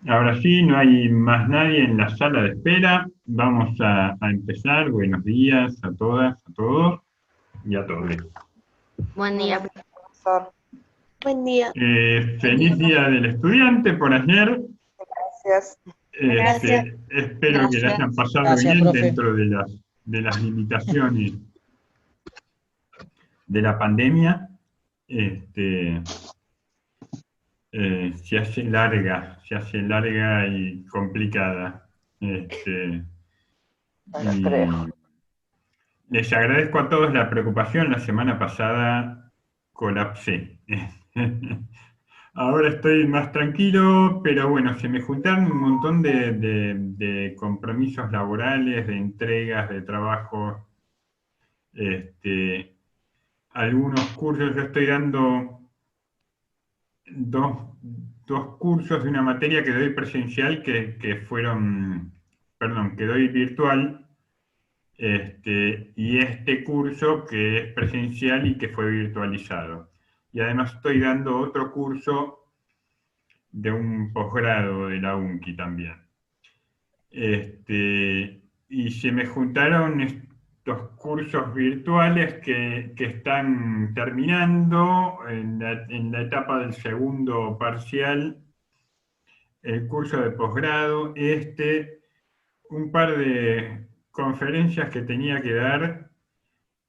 Ahora sí, no hay más nadie en la sala de espera. Vamos a empezar. Buenos días a todas, a todos y a todos. Buen día, Buenos días, profesor. Buen día. Feliz Día del Estudiante por ayer. Gracias. Gracias. Espero que la hayan gracias. pasado Gracias, bien profe. dentro de las limitaciones de la pandemia. Este, se hace larga y complicada. No lo Y creo. les agradezco a todos la preocupación. La semana pasada colapsé. Ahora estoy más tranquilo, pero bueno, se me juntaron un montón de compromisos laborales, de entregas, de trabajo, este, algunos cursos. Yo estoy dando dos, dos cursos de una materia que doy presencial que doy virtual. Y este curso que es presencial y que fue virtualizado. Y además estoy dando otro curso de un posgrado de la UNCI también. Y se me juntaron estos cursos virtuales que están terminando en la etapa del segundo parcial, el curso de posgrado, un par de conferencias que tenía que dar,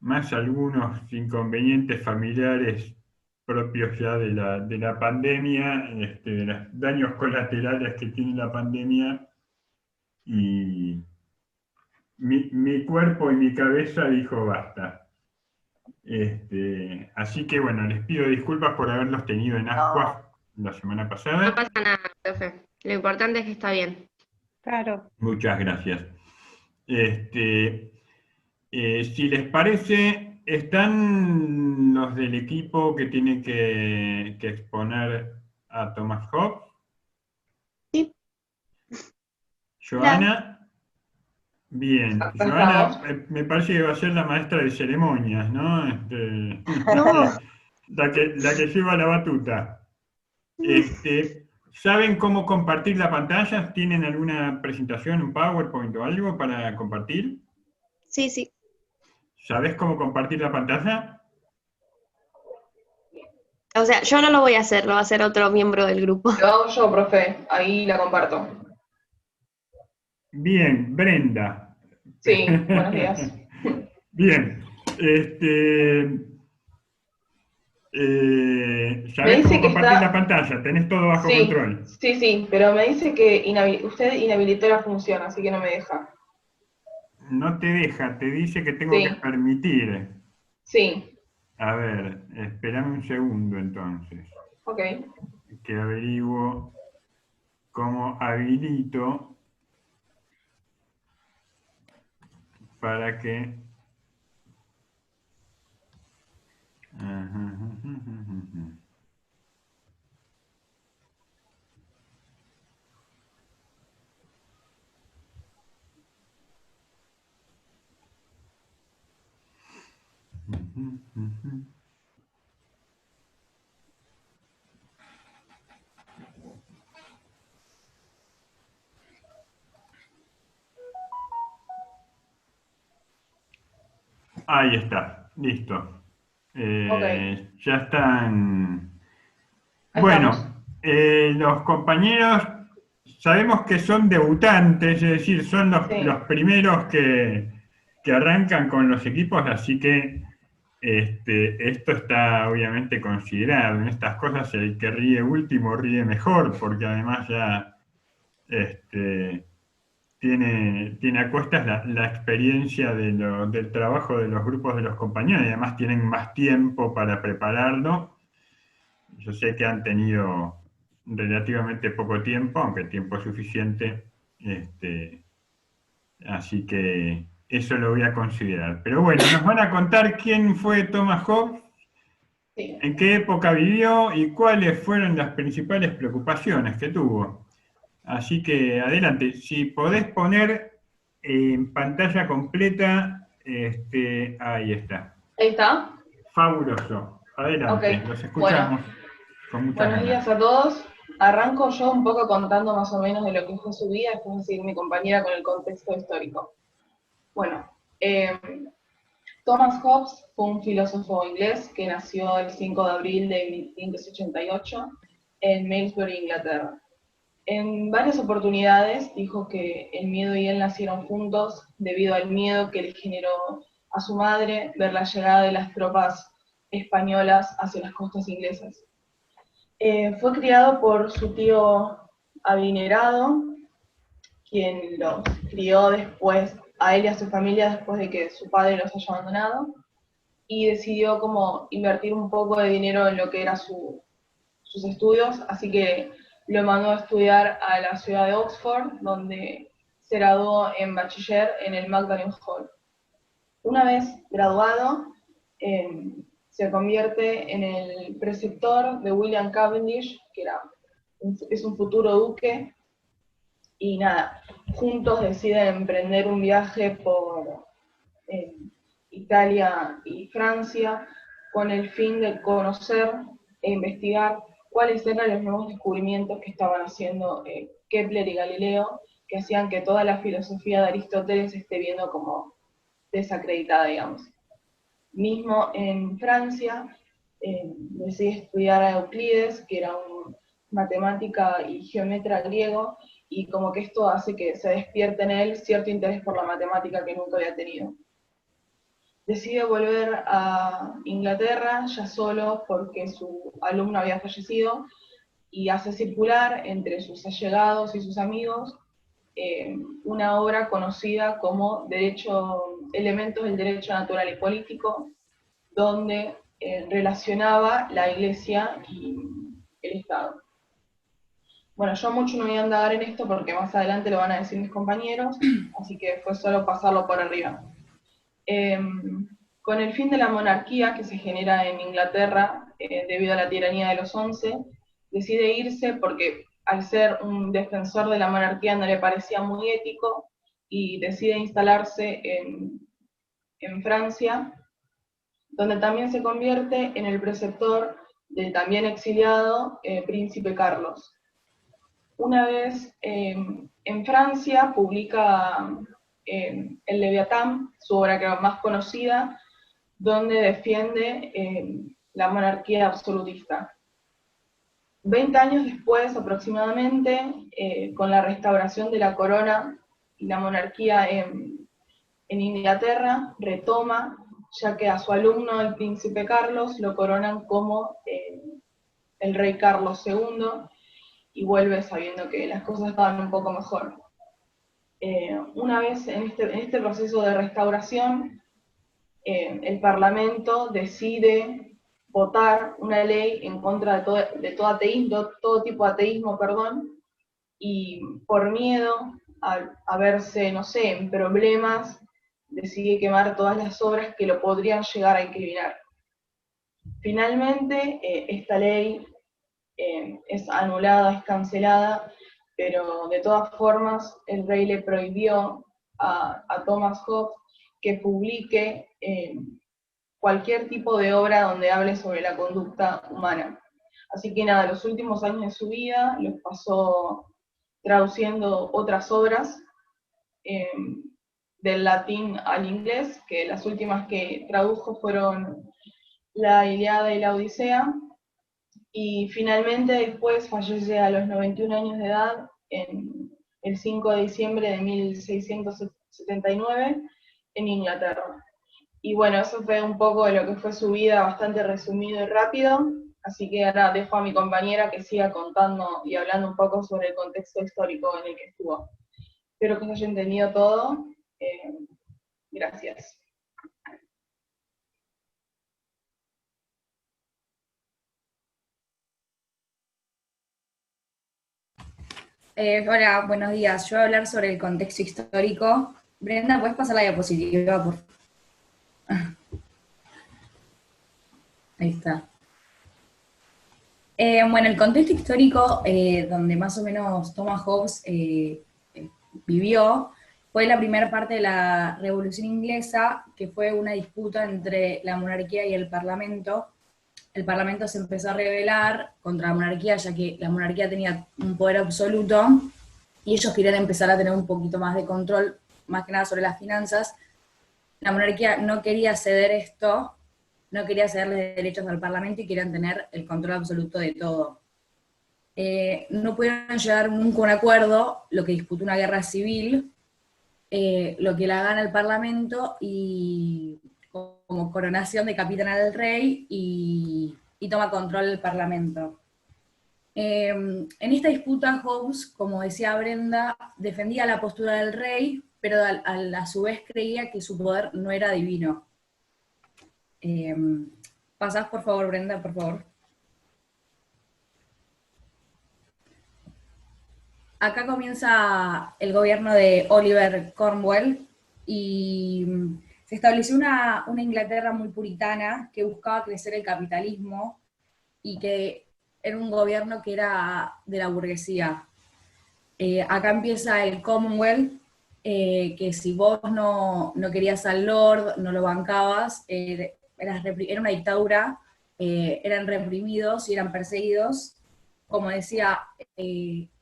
más algunos inconvenientes familiares propios ya de la pandemia, de los daños colaterales que tiene la pandemia, y mi cuerpo y mi cabeza dijo basta. Así que bueno, les pido disculpas por haberlos tenido en ascuas No, la semana No pasada. pasa nada, profe. Lo importante es que está bien. Claro. Muchas gracias. Este, si les parece, están los del equipo que tiene que exponer a Thomas Hobbes. Sí. Hola. Joana, bien. Acá Joana, estamos. me parece que va a ser la maestra de ceremonias, ¿no? No. La que lleva la batuta. Mm, ¿Saben cómo compartir la pantalla? ¿Tienen alguna presentación, un PowerPoint o algo para compartir? Sí, sí. ¿Sabes cómo compartir la pantalla? O sea, yo no lo voy a hacer, lo va a hacer otro miembro del grupo. Lo hago yo, profe. Ahí la comparto. Bien, Brenda. Sí, buenos días. Bien. Me ¿Sabés cómo dice que compartir la está. pantalla? Tenés todo bajo Sí, control. sí, sí, pero me dice que usted inhabilitó la función, así que no me deja. No te deja, te dice que tengo que Sí, permitir. sí, A ver, espérame un segundo entonces, ok. que averiguo cómo habilito para que... Ahí está, listo. Ok, Ya están. ahí estamos. Bueno, los compañeros sabemos que son debutantes, es decir, son los Sí, primeros que arrancan con los equipos, así que esto está obviamente considerado. En estas cosas el que ríe último ríe mejor, porque además ya este, tiene a cuestas la experiencia del trabajo de los grupos de los compañeros y además tienen más tiempo para prepararlo. Yo sé que han tenido relativamente poco tiempo, aunque tiempo suficiente, así que eso lo voy a considerar. Pero bueno, nos van a contar quién fue Thomas Hobbes, sí. en qué época vivió y cuáles fueron las principales preocupaciones que tuvo. Así que adelante, si podés poner en pantalla completa, ahí está. Ahí está. Fabuloso. Ok, Adelante, los bueno. escuchamos con muchas Buenos ganas. días a todos. Arranco yo un poco contando más o menos de lo que fue su vida, después seguir mi compañera con el contexto histórico. Bueno, Thomas Hobbes fue un filósofo inglés que nació el 5 de abril de 1588 en Malmesbury, Inglaterra. En varias oportunidades dijo que el miedo y él nacieron juntos debido al miedo que le generó a su madre ver la llegada de las tropas españolas hacia las costas inglesas. Fue criado por su tío adinerado, quien los crió después a él y a su familia después de que su padre los haya abandonado, y decidió como invertir un poco de dinero en lo que eran sus estudios, así que lo mandó a estudiar a la ciudad de Oxford, donde se graduó en bachiller en el Magdalen Hall. Una vez graduado, se convierte en el preceptor de William Cavendish, que es un futuro duque, y nada, juntos deciden emprender un viaje por Italia y Francia con el fin de conocer e investigar cuáles eran los nuevos descubrimientos que estaban haciendo Kepler y Galileo, que hacían que toda la filosofía de Aristóteles esté viendo como desacreditada, digamos. Mismo en Francia, decidí estudiar a Euclides, que era un matemática y geómetra griego, y como que esto hace que se despierte en él cierto interés por la matemática que nunca había tenido. Decide volver a Inglaterra ya solo porque su alumno había fallecido, y hace circular entre sus allegados y sus amigos una obra conocida como Elementos del Derecho Natural y Político, donde relacionaba la Iglesia y el Estado. Bueno, yo mucho no voy a andar en esto porque más adelante lo van a decir mis compañeros, así que fue solo pasarlo por arriba. Con el fin de la monarquía que se genera en Inglaterra debido a la tiranía de los 11, decide irse porque al ser un defensor de la monarquía no le parecía muy ético, y decide instalarse en Francia, donde también se convierte en el preceptor del también exiliado príncipe Carlos. Una vez en Francia publica El Leviatán, su obra creo más conocida, donde defiende la monarquía absolutista. 20 años después aproximadamente, con la restauración de la corona y la monarquía en Inglaterra, retoma, ya que a su alumno, el príncipe Carlos, lo coronan como el rey Carlos II, y vuelve sabiendo que las cosas estaban un poco mejor. Una vez en este proceso de restauración, el Parlamento decide votar una ley en contra de todo ateísmo, todo tipo de ateísmo, y por miedo a verse, no sé, en problemas, decide quemar todas las obras que lo podrían llegar a incriminar. Finalmente, esta ley es anulada, es cancelada, pero de todas formas el rey le prohibió a Thomas Hobbes que publique cualquier tipo de obra donde hable sobre la conducta humana. Así que nada, los últimos años de su vida los pasó traduciendo otras obras del latín al inglés, que las últimas que tradujo fueron la Ilíada y la Odisea, y finalmente después fallece a los 91 años de edad, el 5 de diciembre de 1679, en Inglaterra. Y bueno, eso fue un poco de lo que fue su vida, bastante resumido y rápido, así que ahora dejo a mi compañera que siga contando y hablando un poco sobre el contexto histórico en el que estuvo. Espero que se haya entendido todo. Gracias. Hola, buenos días. Yo voy a hablar sobre el contexto histórico. Brenda, ¿puedes pasar la diapositiva, por favor? Ahí está. Bueno, el contexto histórico donde más o menos Thomas Hobbes vivió fue la primera parte de la Revolución Inglesa, que fue una disputa entre la monarquía y el Parlamento, el Parlamento se empezó a rebelar contra la monarquía, ya que la monarquía tenía un poder absoluto, y ellos querían empezar a tener un poquito más de control, más que nada sobre las finanzas. La monarquía no quería ceder esto, no quería cederle derechos al Parlamento y querían tener el control absoluto de todo. No pudieron llegar nunca a un acuerdo, lo que disputó una guerra civil, lo que la gana el Parlamento y como coronación decapita al rey y toma control del Parlamento. En esta disputa, Hobbes, como decía Brenda, defendía la postura del rey, pero a su vez creía que su poder no era divino. Pasás, por favor, Brenda, por favor. Acá comienza el gobierno de Oliver Cromwell y se estableció una Inglaterra muy puritana que buscaba crecer el capitalismo y que era un gobierno que era de la burguesía. Acá empieza el Commonwealth, que si vos no querías al Lord, no lo bancabas, era una dictadura, eran reprimidos y eran perseguidos. Como decía,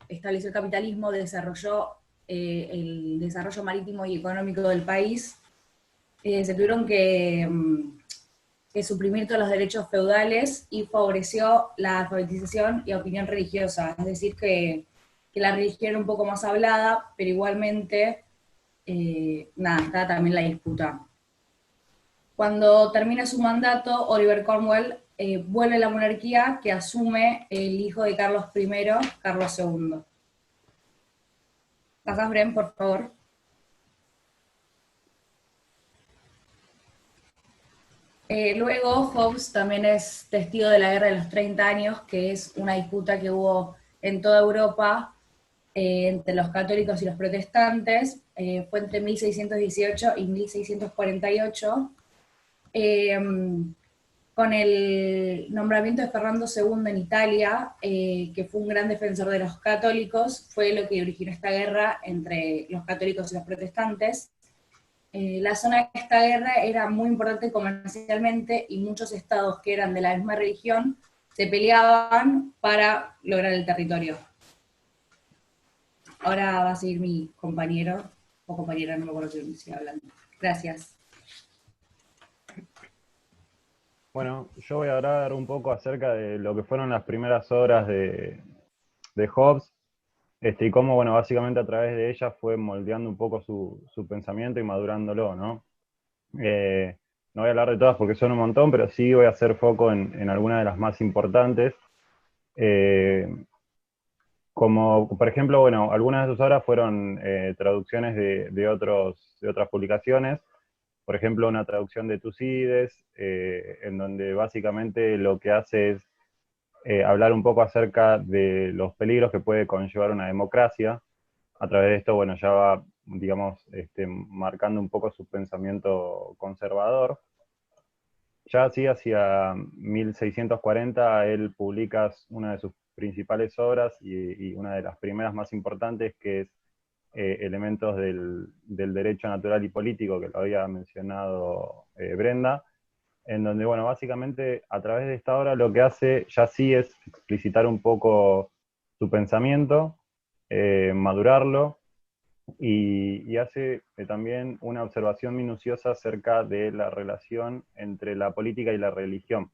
estableció el capitalismo, desarrolló el desarrollo marítimo y económico del país. Se tuvieron que suprimir todos los derechos feudales y favoreció la alfabetización y opinión religiosa, es decir, que la religión era un poco más hablada, pero igualmente, está también la disputa. Cuando termina su mandato, Oliver Cromwell vuelve a la monarquía que asume el hijo de Carlos I, Carlos II. ¿Pasás, Bren, por favor? Luego, Hobbes también es testigo de la Guerra de los 30 años, que es una disputa que hubo en toda Europa entre los católicos y los protestantes. Fue entre 1618 y 1648. Con el nombramiento de Fernando II en Italia, que fue un gran defensor de los católicos, fue lo que originó esta guerra entre los católicos y los protestantes. La zona de esta guerra era muy importante comercialmente y muchos estados que eran de la misma religión se peleaban para lograr el territorio. Ahora va a seguir mi compañero, o compañera, no me acuerdo si estoy hablando. Gracias. Bueno, yo voy a hablar un poco acerca de lo que fueron las primeras obras de Hobbes, y cómo, bueno, básicamente a través de ellas fue moldeando un poco su pensamiento y madurándolo, ¿no? No voy a hablar de todas porque son un montón, pero sí voy a hacer foco en algunas de las más importantes. Como, por ejemplo, bueno, algunas de sus obras fueron traducciones de otras publicaciones. Por ejemplo, una traducción de Tucídides, en donde básicamente lo que hace es hablar un poco acerca de los peligros que puede conllevar una democracia. A través de esto, bueno, ya va, digamos, marcando un poco su pensamiento conservador. Ya así, hacia 1640, él publica una de sus principales obras y una de las primeras más importantes, que es Elementos del Derecho Natural y Político, que lo había mencionado Brenda, en donde, bueno, básicamente a través de esta obra lo que hace ya sí es explicitar un poco su pensamiento, madurarlo, y hace también una observación minuciosa acerca de la relación entre la política y la religión.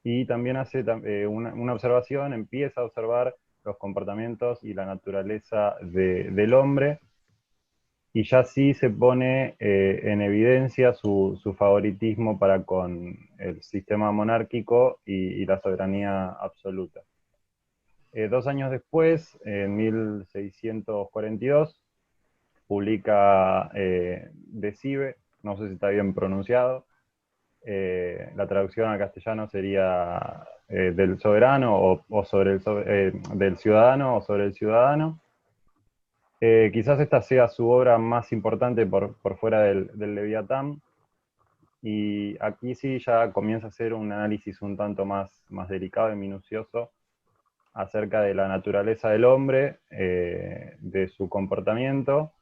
Y también hace una observación, empieza a observar los comportamientos y la naturaleza del hombre, y ya sí se pone en evidencia su favoritismo para con el sistema monárquico y la soberanía absoluta. 2 años después, en 1642, publica De Cive, no sé si está bien pronunciado. La traducción al castellano sería del soberano o sobre del ciudadano o sobre el ciudadano. Quizás esta sea su obra más importante por fuera del Leviatán, y aquí sí ya comienza a hacer un análisis un tanto más delicado y minucioso acerca de la naturaleza del hombre, de su comportamiento,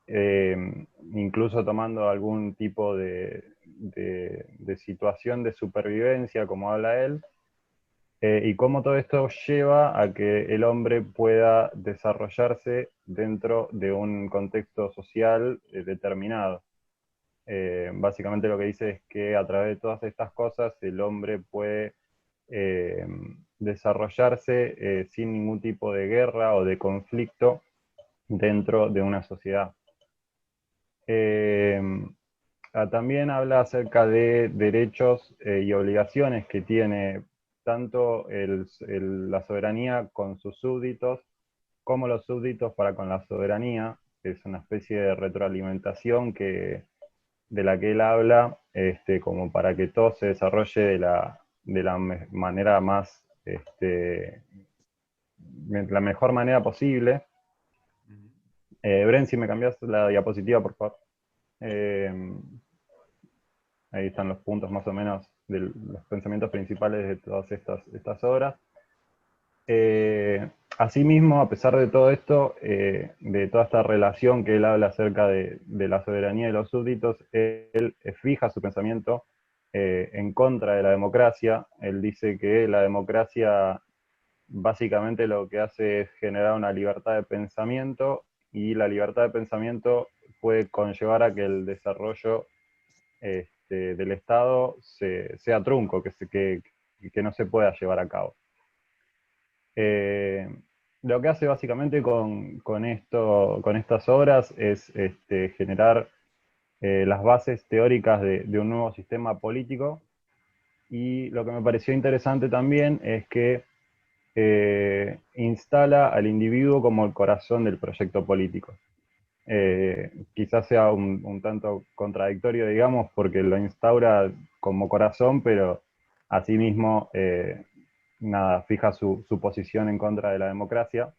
incluso tomando algún tipo de situación de supervivencia, como habla él, y cómo todo esto lleva a que el hombre pueda desarrollarse dentro de un contexto social determinado. Básicamente lo que dice es que a través de todas estas cosas el hombre puede desarrollarse sin ningún tipo de guerra o de conflicto dentro de una sociedad. También habla acerca de derechos y obligaciones que tiene tanto la soberanía con sus súbditos, como los súbditos para con la soberanía, que es una especie de retroalimentación de la que él habla, como para que todo se desarrolle de la manera más, la mejor manera posible. Bren, si me cambias la diapositiva, por favor. Ahí están los puntos más o menos de los pensamientos principales de todas estas obras. Asimismo, a pesar de todo esto, de toda esta relación que él habla acerca de la soberanía de los súbditos, él fija su pensamiento en contra de la democracia. Él dice que la democracia básicamente lo que hace es generar una libertad de pensamiento, y la libertad de pensamiento puede conllevar a que el desarrollo del Estado sea trunco, que no se pueda llevar a cabo. Lo que hace básicamente con estas obras es generar las bases teóricas de un nuevo sistema político, y lo que me pareció interesante también es que instala al individuo como el corazón del proyecto político. Quizás sea un tanto contradictorio, digamos, porque lo instaura como corazón, pero asimismo fija su posición en contra de la democracia.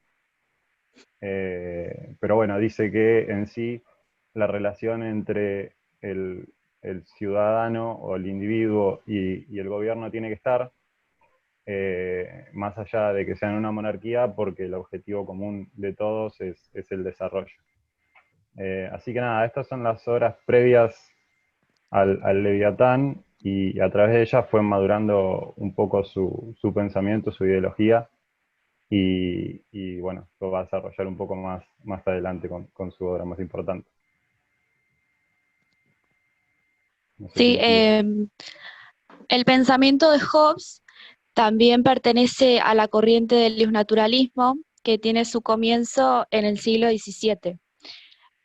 Pero bueno, dice que en sí la relación entre el ciudadano o el individuo y el gobierno tiene que estar, más allá de que sea en una monarquía, porque el objetivo común de todos es el desarrollo. Así que nada, estas son las obras previas al Leviatán, y a través de ellas fue madurando un poco su pensamiento, su ideología, y bueno, lo va a desarrollar un poco más adelante con su obra más importante. No sé Sí, si el pensamiento de Hobbes también pertenece a la corriente del iusnaturalismo, que tiene su comienzo en el siglo XVII.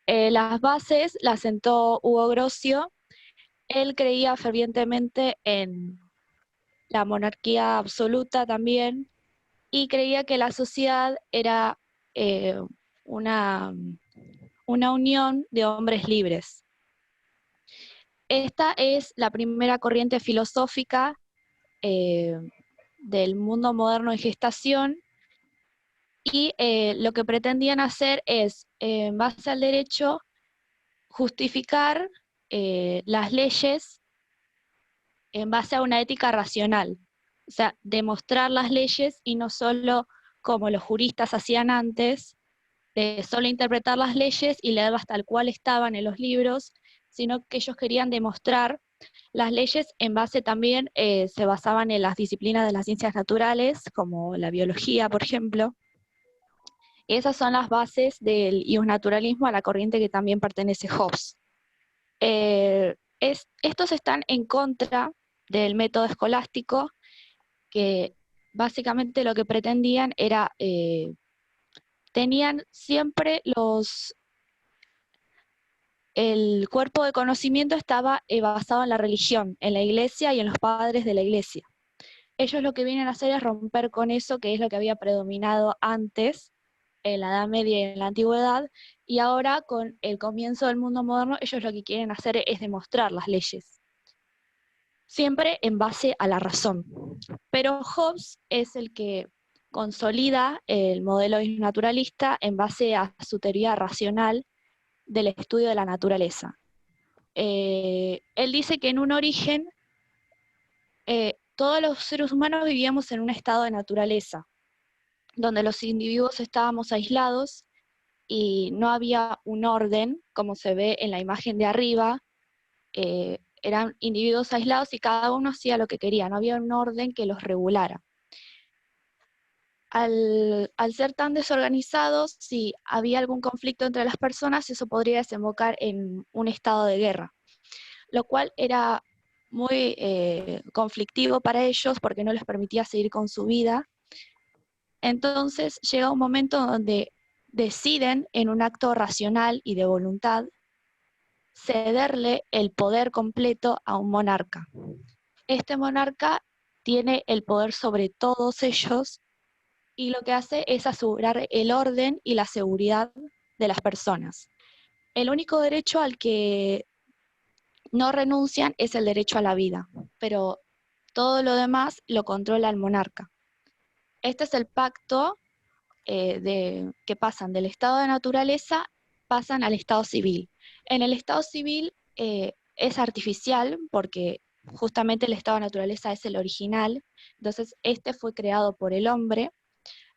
Las bases las sentó Hugo Grocio. Él creía fervientemente en la monarquía absoluta también, y creía que la sociedad era una unión de hombres libres. Esta es la primera corriente filosófica del mundo moderno en gestación, y lo que pretendían hacer es, en base al derecho, justificar las leyes en base a una ética racional. O sea, demostrar las leyes, y no solo como los juristas hacían antes, de solo interpretar las leyes y leerlas tal cual estaban en los libros, sino que ellos querían demostrar las leyes en base también, se basaban en las disciplinas de las ciencias naturales, como la biología, por ejemplo. Esas son las bases del iusnaturalismo, a la corriente que también pertenece Hobbes. Estos están en contra del método escolástico, que básicamente lo que pretendían era, tenían siempre el cuerpo de conocimiento estaba basado en la religión, en la iglesia y en los padres de la iglesia. Ellos lo que vienen a hacer es romper con eso, que es lo que había predominado antes, en la Edad Media y en la Antigüedad, y ahora con el comienzo del mundo moderno, ellos lo que quieren hacer es demostrar las leyes, siempre en base a la razón. Pero Hobbes es el que consolida el modelo naturalista en base a su teoría racional del estudio de la naturaleza. Él dice que en un origen todos los seres humanos vivíamos en un estado de naturaleza, donde los individuos estábamos aislados y no había un orden, como se ve en la imagen de arriba. Eran individuos aislados y cada uno hacía lo que quería, no había un orden que los regulara. Al ser tan desorganizados, si había algún conflicto entre las personas, eso podría desembocar en un estado de guerra, lo cual era muy conflictivo para ellos porque no les permitía seguir con su vida. Entonces llega un momento donde deciden, en un acto racional y de voluntad, cederle el poder completo a un monarca. Este monarca tiene el poder sobre todos ellos y lo que hace es asegurar el orden y la seguridad de las personas. El único derecho al que no renuncian es el derecho a la vida, pero todo lo demás lo controla el monarca. Este es el pacto que pasan del estado de naturaleza, pasan al estado civil. En el estado civil es artificial porque justamente el estado de naturaleza es el original, entonces este fue creado por el hombre,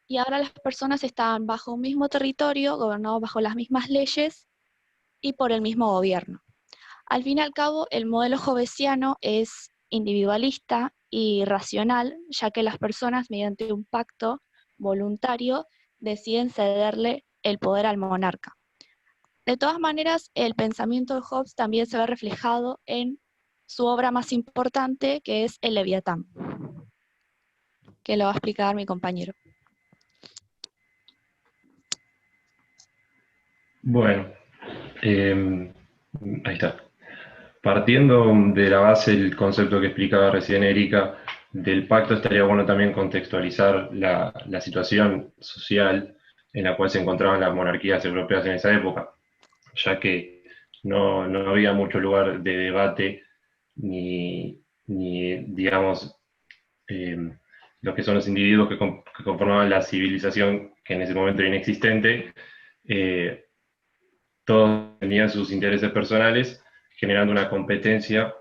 y ahora las personas están bajo un mismo territorio, gobernados bajo las mismas leyes y por el mismo gobierno. Al fin y al cabo, el modelo hobbesiano es individualista y racional, ya que las personas, mediante un pacto voluntario, deciden cederle el poder al monarca. De todas maneras, el pensamiento de Hobbes también se ve reflejado en su obra más importante, que es el Leviatán, que lo va a explicar mi compañero. Bueno, ahí está. Partiendo de la base del concepto que explicaba recién Erika del pacto, estaría bueno también contextualizar la situación social en la cual se encontraban las monarquías europeas en esa época, ya que no había mucho lugar de debate ni digamos, lo que son los individuos que conformaban la civilización, que en ese momento era inexistente, todos tenían sus intereses personales, generando una competencia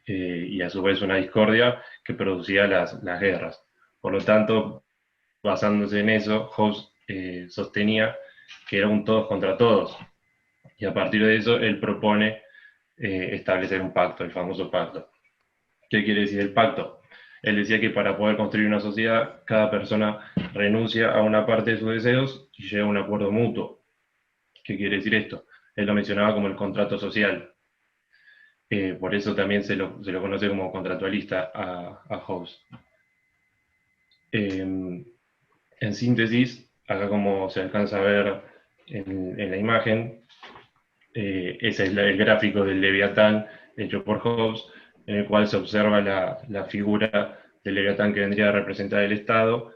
y a su vez una discordia que producía las guerras. Por lo tanto, basándose en eso, Hobbes sostenía que era un todos contra todos, y a partir de eso él propone establecer un pacto, el famoso pacto. ¿Qué quiere decir el pacto? Él decía que para poder construir una sociedad, cada persona renuncia a una parte de sus deseos y llega a un acuerdo mutuo. ¿Qué quiere decir esto? Él lo mencionaba como el contrato social. Por eso también se lo conoce como contractualista a Hobbes. En síntesis, acá como se alcanza a ver en la imagen, ese es el gráfico del Leviatán hecho por Hobbes, en el cual se observa la figura del Leviatán que vendría a representar el Estado,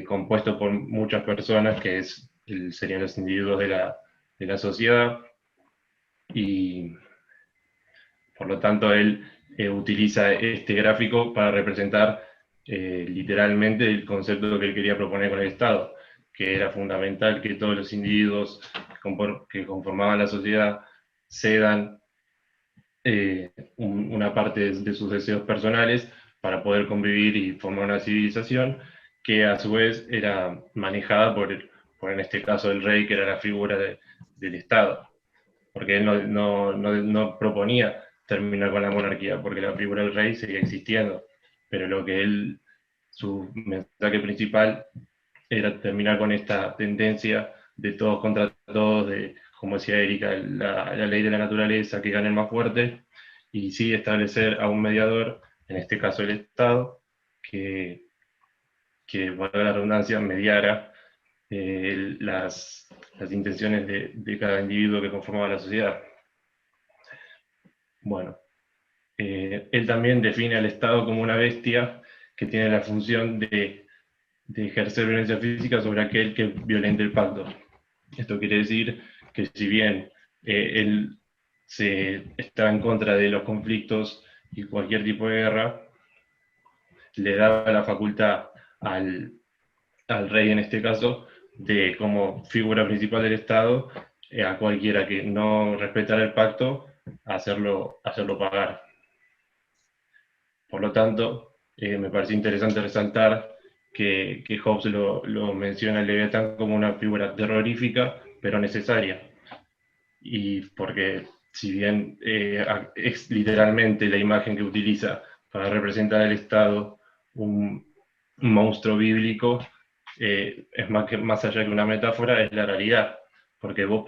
compuesto por muchas personas, que serían los individuos de la sociedad, y por lo tanto él utiliza este gráfico para representar literalmente el concepto que él quería proponer con el Estado, que era fundamental que todos los individuos que conformaban la sociedad cedan una parte de sus deseos personales para poder convivir y formar una civilización que a su vez era manejada por en este caso el rey, que era la figura del Estado, porque él no proponía terminar con la monarquía, porque la figura del rey seguía existiendo, pero su mensaje principal era terminar con esta tendencia de todos contra todos, de, como decía Erika, la ley de la naturaleza, que gane el más fuerte, y sí establecer a un mediador, en este caso el Estado, que valga la redundancia, mediara las intenciones de cada individuo que conformaba la sociedad. Bueno, él también define al Estado como una bestia que tiene la función de ejercer violencia física sobre aquel que violente el pacto. Esto quiere decir que si bien él estaba en contra de los conflictos y cualquier tipo de guerra, le daba la facultad al rey en este caso, de como figura principal del Estado, a cualquiera que no respetara el pacto, hacerlo pagar. Por lo tanto, me parece interesante resaltar que Hobbes lo menciona al Leviatán como una figura terrorífica, pero necesaria. Y porque si bien es literalmente la imagen que utiliza para representar al Estado un monstruo bíblico, es más allá que una metáfora, es la realidad, porque vos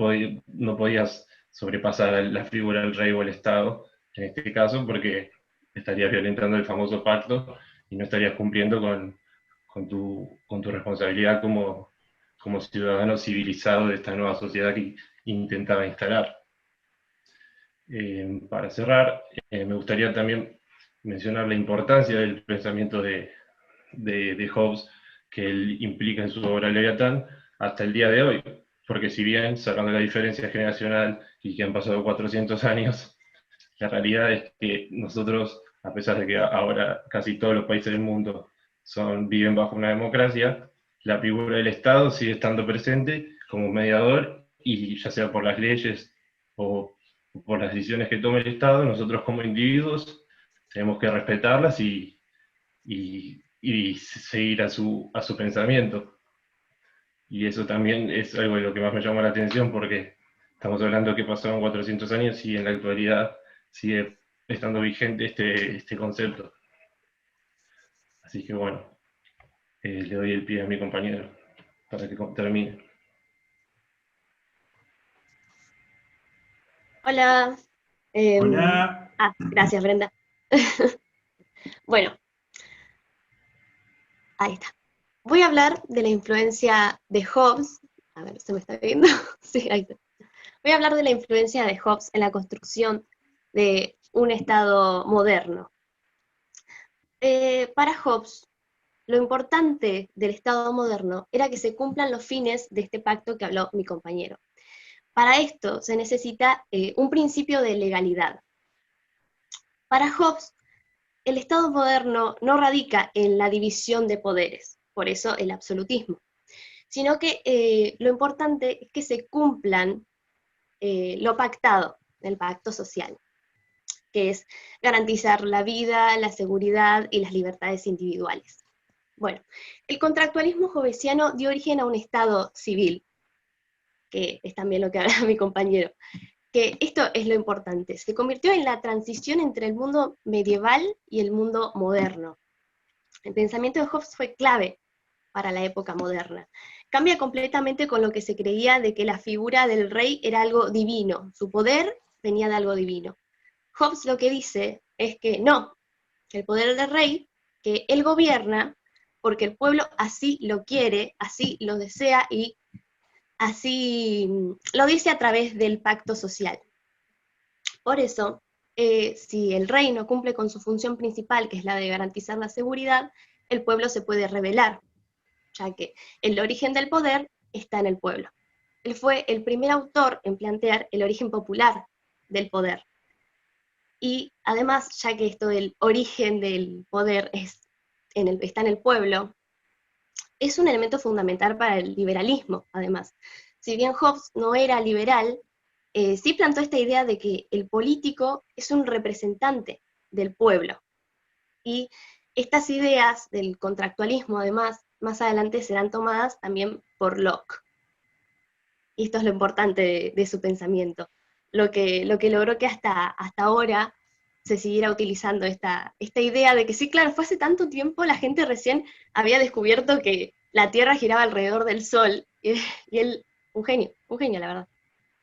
no podías sobrepasar la figura del rey o el Estado, en este caso, porque estarías violentando el famoso pacto y no estarías cumpliendo con tu responsabilidad como ciudadano civilizado de esta nueva sociedad que intentaba instalar. Para cerrar, me gustaría también mencionar la importancia del pensamiento de Hobbes que él implica en su obra Leviatán hasta el día de hoy, porque si bien, sacando la diferencia generacional y que han pasado 400 años, la realidad es que nosotros, a pesar de que ahora casi todos los países del mundo viven bajo una democracia, la figura del Estado sigue estando presente como mediador, y ya sea por las leyes o por las decisiones que tome el Estado, nosotros como individuos tenemos que respetarlas y seguir a su pensamiento. Y eso también es algo de lo que más me llamó la atención, porque estamos hablando que pasaron 400 años y en la actualidad sigue estando vigente este concepto. Así que bueno, le doy el pie a mi compañero para que termine. Hola. Hola. Gracias, Brenda. Bueno, ahí está. Voy a hablar de la influencia de Hobbes. A ver, ¿se me está viendo? Sí, ahí está. Voy a hablar de la influencia de Hobbes en la construcción de un Estado moderno. Para Hobbes, lo importante del Estado moderno era que se cumplan los fines de este pacto que habló mi compañero. Para esto se necesita un principio de legalidad. Para Hobbes, el Estado moderno no radica en la división de poderes, por eso el absolutismo, sino que lo importante es que se cumplan lo pactado, el pacto social, que es garantizar la vida, la seguridad y las libertades individuales. Bueno, el contractualismo hobbesiano dio origen a un Estado civil, que es también lo que habla mi compañero, que esto es lo importante, se convirtió en la transición entre el mundo medieval y el mundo moderno. El pensamiento de Hobbes fue clave para la época moderna. Cambia completamente con lo que se creía de que la figura del rey era algo divino, su poder venía de algo divino. Hobbes lo que dice es que no, que el poder del rey, que él gobierna porque el pueblo así lo quiere, así lo desea y así lo dice a través del pacto social. Por eso, si el rey no cumple con su función principal, que es la de garantizar la seguridad, el pueblo se puede rebelar, ya que el origen del poder está en el pueblo. Él fue el primer autor en plantear el origen popular del poder. Y además, ya que esto del origen del poder está en el pueblo, es un elemento fundamental para el liberalismo, además. Si bien Hobbes no era liberal, sí plantó esta idea de que el político es un representante del pueblo. Y estas ideas del contractualismo, además, más adelante serán tomadas también por Locke. Y esto es lo importante de su pensamiento. Lo que logró que hasta ahora se siguiera utilizando esta idea de que sí, claro, fue hace tanto tiempo, la gente recién había descubierto que la Tierra giraba alrededor del Sol, y él, un genio, la verdad.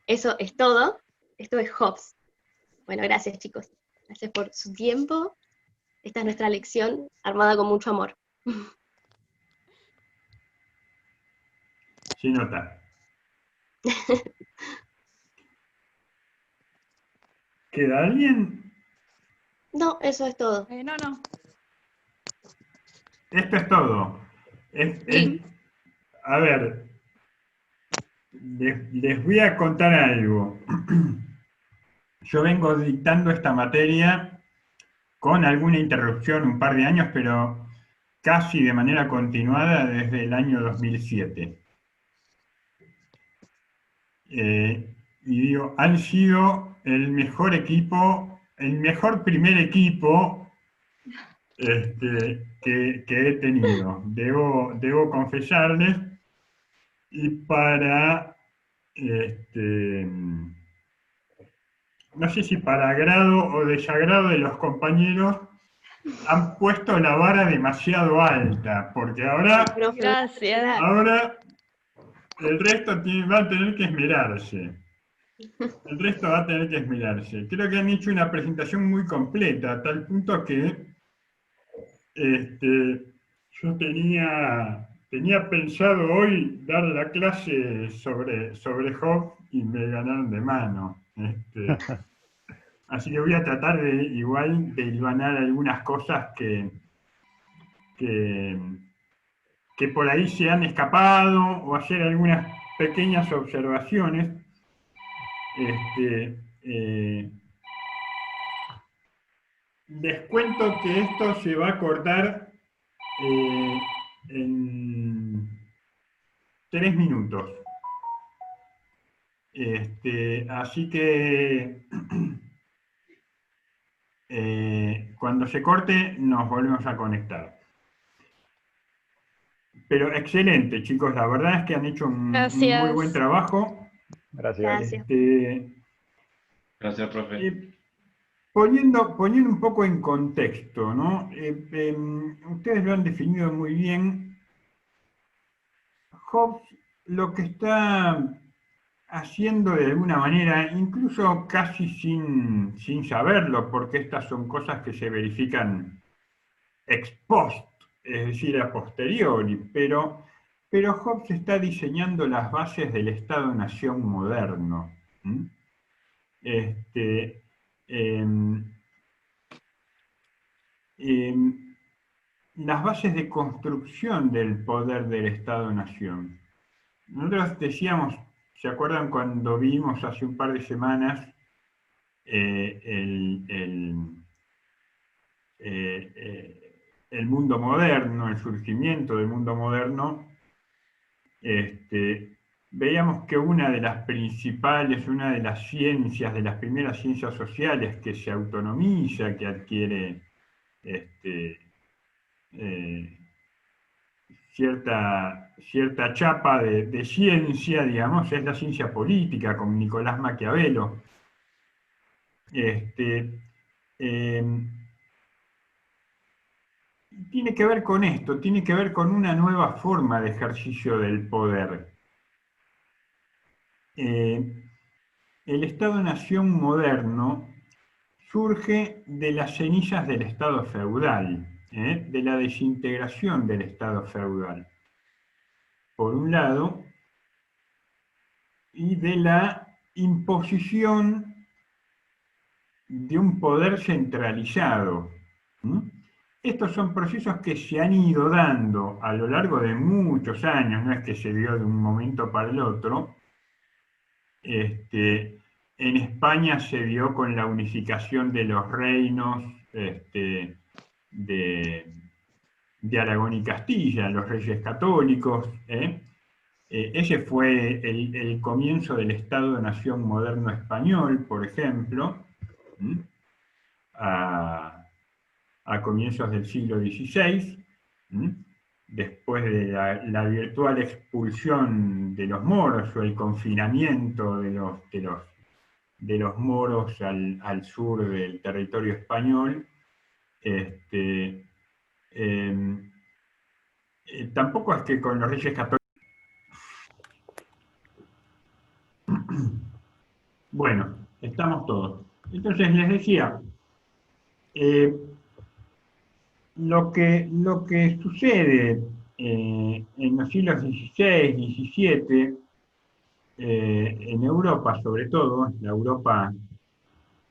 Eso es todo, esto es Hobbes. Bueno, gracias chicos, gracias por su tiempo, esta es nuestra lección, armada con mucho amor. Sí, nota. ¿Queda alguien? No, eso es todo. No. Esto es todo. A ver, les voy a contar algo. Yo vengo dictando esta materia con alguna interrupción un par de años, pero casi de manera continuada desde el año 2007. Y digo, han sido el mejor equipo, el mejor primer equipo que he tenido. Debo confesarles, y para, no sé si para agrado o desagrado de los compañeros, han puesto la vara demasiado alta, porque ahora Gracias. el resto va a tener que esmerarse. El resto va a tener que esmerarse. Creo que han hecho una presentación muy completa, a tal punto que yo tenía pensado hoy dar la clase sobre Hobbes y me ganaron de mano. Así que voy a tratar de hilvanar algunas cosas que por ahí se han escapado, o hacer algunas pequeñas observaciones. Les cuento que esto se va a cortar en 3 minutos. Así que cuando se corte nos volvemos a conectar. Pero excelente, chicos, la verdad es que han hecho un muy buen trabajo. Gracias. Gracias, profe. Poniendo un poco en contexto, ¿no? Ustedes lo han definido muy bien. Hobbes lo que está haciendo de alguna manera, incluso casi sin saberlo, porque estas son cosas que se verifican ex post, es decir, a posteriori, pero Hobbes está diseñando las bases del Estado-Nación moderno. Las bases de construcción del poder del Estado-Nación. Nosotros decíamos, ¿se acuerdan cuando vimos hace un par de semanas el mundo moderno, el surgimiento del mundo moderno? Veíamos que una de las principales, una de las ciencias, de las primeras ciencias sociales que se autonomiza, que adquiere cierta chapa de ciencia, digamos, es la ciencia política, con Nicolás Maquiavelo. Tiene que ver con esto, tiene que ver con una nueva forma de ejercicio del poder. El Estado-Nación moderno surge de las cenizas del Estado feudal, de la desintegración del Estado feudal, por un lado, y de la imposición de un poder centralizado. Estos son procesos que se han ido dando a lo largo de muchos años, no es que se dio de un momento para el otro. En España se dio con la unificación de los reinos de Aragón y Castilla, los reyes católicos. Ese fue el comienzo del Estado-Nación moderno español, por ejemplo, a comienzos del siglo XVI, después de la virtual expulsión de los moros o el confinamiento de los moros al sur del territorio español. Tampoco es que con los reyes católicos. Bueno, estamos todos. Entonces les decía, lo que sucede en los siglos XVI, XVII, en Europa sobre todo, la Europa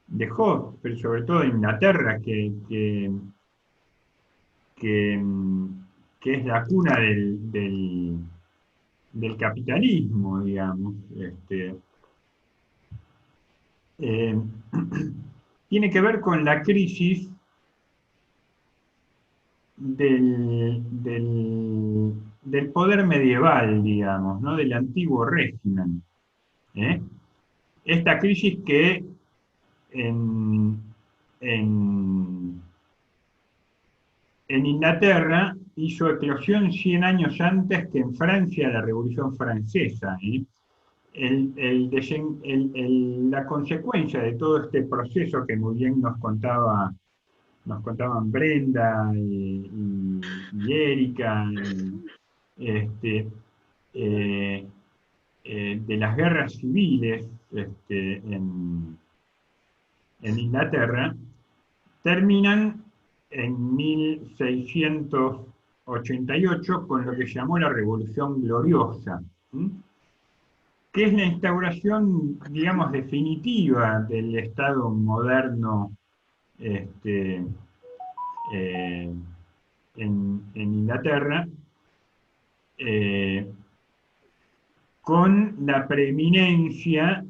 de Hobbes, pero sobre todo en Inglaterra, que es la cuna del capitalismo, digamos, tiene que ver con la crisis del poder medieval, digamos, ¿no? Del antiguo régimen. Esta crisis que en en Inglaterra hizo eclosión 100 años antes que en Francia la Revolución Francesa. La consecuencia de todo este proceso que muy bien nos contaban Brenda y Erika, de las guerras civiles en Inglaterra, terminan en 1688 con lo que se llamó la Revolución Gloriosa, que es la instauración, digamos, definitiva del Estado moderno en Inglaterra, con la preeminencia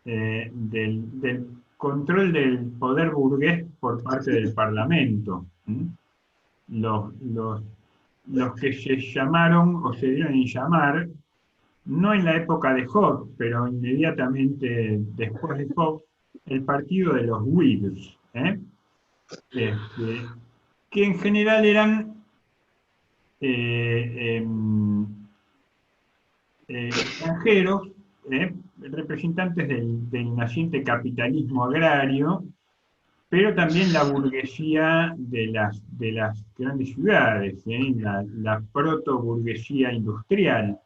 del control del poder burgués por parte del Parlamento. Los que se llamaron, o se dieron en llamar, no en la época de Hobbes, pero inmediatamente después de Hobbes, el partido de los Whigs, que en general eran extranjeros, representantes del naciente capitalismo agrario, pero también la burguesía de las grandes ciudades, la proto-burguesía industrial.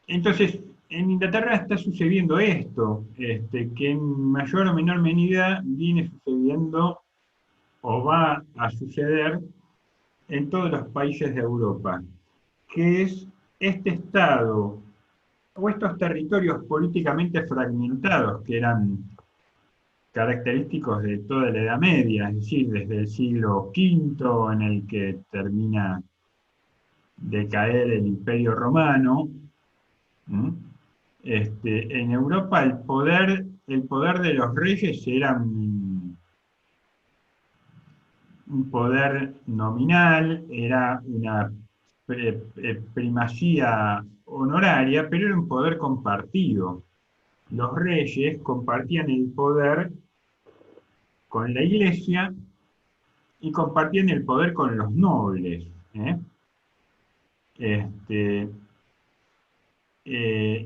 Entonces, en Inglaterra está sucediendo esto, que en mayor o menor medida viene sucediendo o va a suceder en todos los países de Europa, que es este Estado o estos territorios políticamente fragmentados que eran característicos de toda la Edad Media, es decir, desde el siglo V, en el que termina de caer el Imperio Romano. En Europa el poder de los reyes era un poder nominal, era una primacía honoraria, pero era un poder compartido. Los reyes compartían el poder con la Iglesia y compartían el poder con los nobles.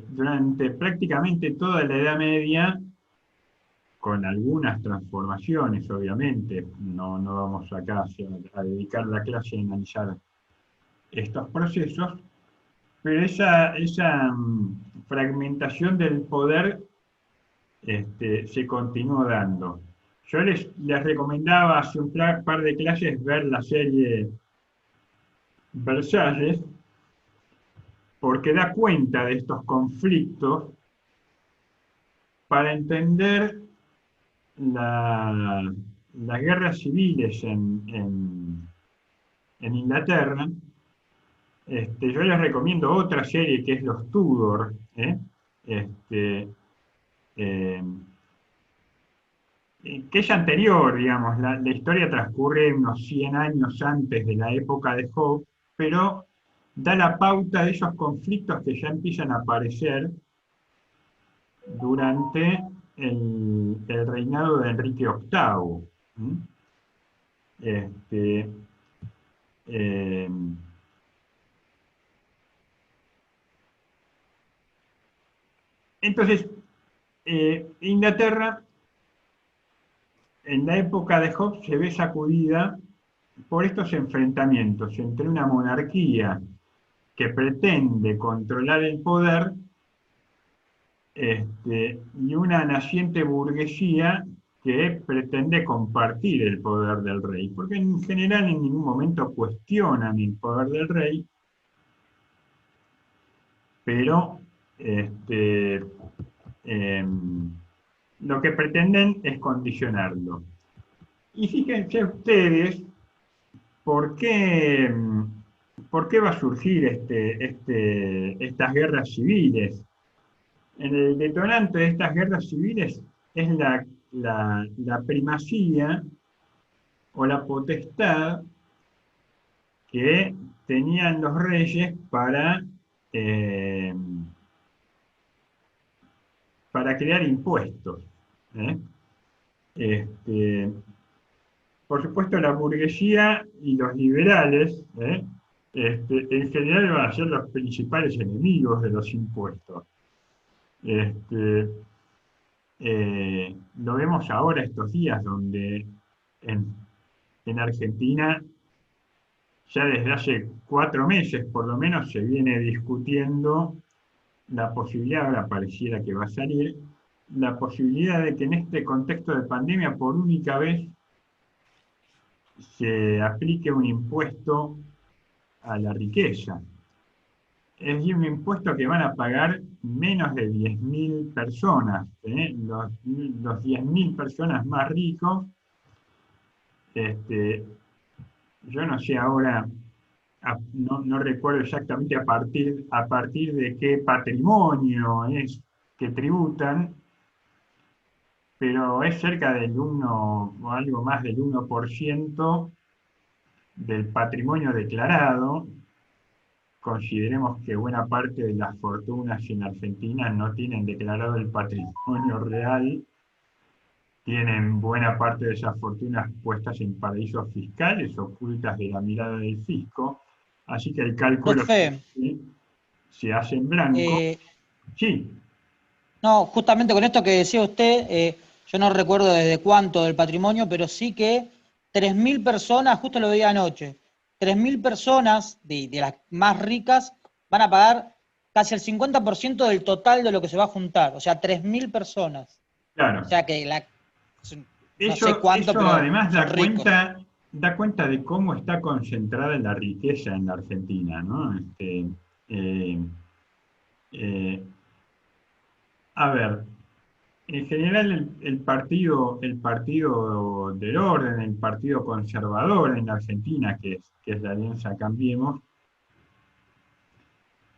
Durante prácticamente toda la Edad Media, con algunas transformaciones, obviamente, no vamos acá a dedicar la clase a analizar estos procesos, pero esa fragmentación del poder se continuó dando. Yo les recomendaba hace un par de clases ver la serie Versalles, porque da cuenta de estos conflictos para entender las guerras civiles en Inglaterra. Yo les recomiendo otra serie que es Los Tudor, que es anterior, digamos, la historia transcurre unos 100 años antes de la época de Hobbes, pero da la pauta de esos conflictos que ya empiezan a aparecer durante el reinado de Enrique VIII. Entonces, Inglaterra, en la época de Hobbes, se ve sacudida por estos enfrentamientos entre una monarquía que pretende controlar el poder y una naciente burguesía que pretende compartir el poder del rey, porque en general en ningún momento cuestionan el poder del rey, pero lo que pretenden es condicionarlo. Y fíjense ustedes por qué va a surgir estas guerras civiles. El detonante de estas guerras civiles es la primacía o la potestad que tenían los reyes para para crear impuestos. Por supuesto, la burguesía y los liberales, en general van a ser los principales enemigos de los impuestos. Lo vemos ahora estos días, donde en Argentina ya desde hace 4 meses por lo menos se viene discutiendo la posibilidad, ahora pareciera que va a salir, la posibilidad de que en este contexto de pandemia por única vez se aplique un impuesto a la riqueza. Es decir, un impuesto que van a pagar menos de 10.000 personas. Los 10.000 personas más ricos, yo no sé ahora, no recuerdo exactamente a partir de qué patrimonio es que tributan, pero es cerca del 1 o algo más del 1% del patrimonio declarado. Consideremos que buena parte de las fortunas en Argentina no tienen declarado el patrimonio real, tienen buena parte de esas fortunas puestas en paraísos fiscales, ocultas de la mirada del fisco, así que el cálculo se hace en blanco. Sí. No, justamente con esto que decía usted, yo no recuerdo desde cuánto del patrimonio, pero sí que 3.000 personas, justo lo veía anoche, 3.000 personas de las más ricas van a pagar casi el 50% del total de lo que se va a juntar, o sea, 3.000 personas. Claro. O sea que no Eso, sé cuánto, eso pero además son da cuenta de cómo está concentrada la riqueza en la Argentina, ¿no? A ver, en general el partido del orden, el partido conservador en la Argentina, que es la Alianza Cambiemos,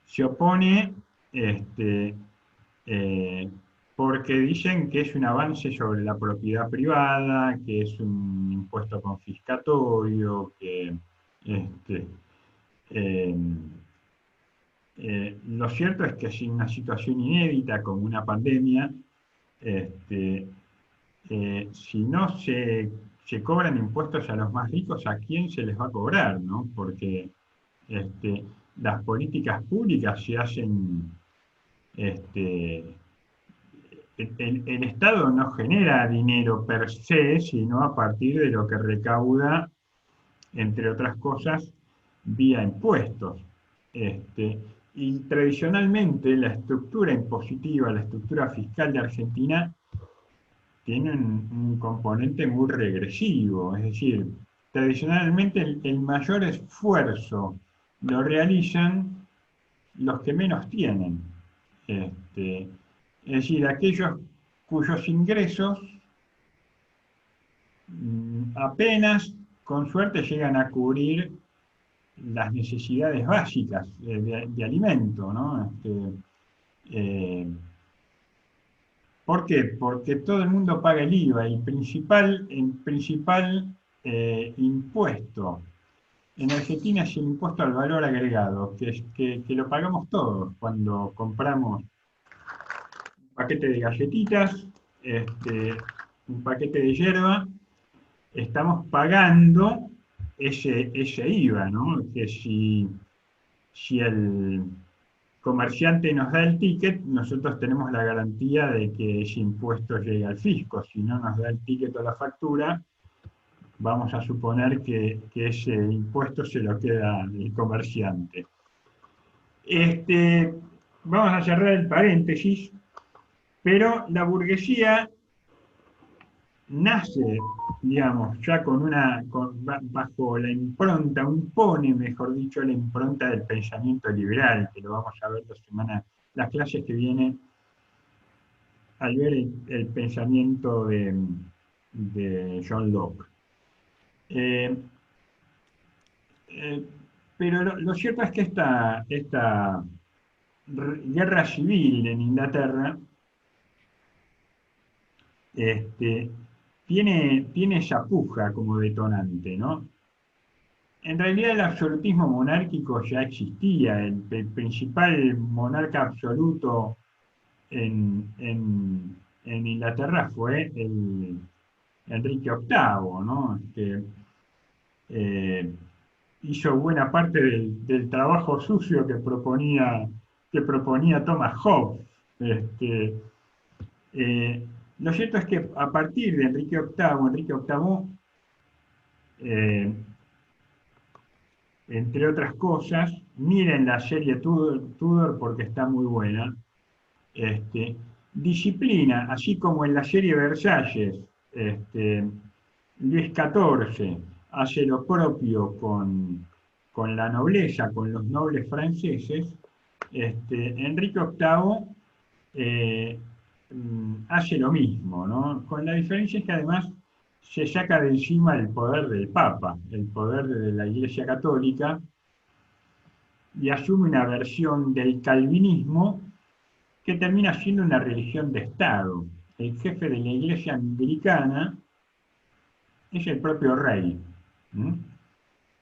se opone porque dicen que es un avance sobre la propiedad privada, que es un impuesto confiscatorio, que lo cierto es que sin una situación inédita como una pandemia, si no se cobran impuestos a los más ricos, ¿a quién se les va a cobrar, no? Porque las políticas públicas se hacen, el Estado no genera dinero per se, sino a partir de lo que recauda, entre otras cosas, vía impuestos. Y tradicionalmente la estructura impositiva, la estructura fiscal de Argentina, tiene un componente muy regresivo, es decir, tradicionalmente el mayor esfuerzo lo realizan los que menos tienen. Es decir, aquellos cuyos ingresos apenas, con suerte, llegan a cubrir las necesidades básicas de alimento, ¿no? ¿Por qué? Porque todo el mundo paga el IVA, y el principal impuesto en Argentina es el impuesto al valor agregado, que lo pagamos todos cuando compramos un paquete de galletitas, un paquete de yerba, estamos pagando ese IVA, ¿no? Que si el comerciante nos da el ticket, nosotros tenemos la garantía de que ese impuesto llegue al fisco. Si no nos da el ticket o la factura, vamos a suponer que ese impuesto se lo queda el comerciante. Vamos a cerrar el paréntesis, pero la burguesía nace, digamos, ya bajo la impronta, impone, mejor dicho, la impronta del pensamiento liberal, que lo vamos a ver las clases que vienen, al ver el pensamiento de John Locke. Pero lo cierto es que esta guerra civil en Inglaterra tiene esa puja como detonante, ¿no? En realidad el absolutismo monárquico ya existía. El principal monarca absoluto en Inglaterra fue Enrique VIII, ¿no? Hizo buena parte del trabajo sucio que proponía Thomas Hobbes. Lo cierto es que a partir de Enrique VIII, entre otras cosas, miren la serie Tudor porque está muy buena, disciplina, así como en la serie Versalles, Luis XIV hace lo propio con la nobleza, con los nobles franceses, Enrique VIII hace lo mismo, ¿no? Con la diferencia es que además se saca de encima el poder del Papa, el poder de la Iglesia Católica, y asume una versión del calvinismo que termina siendo una religión de Estado. El jefe de la Iglesia anglicana es el propio rey.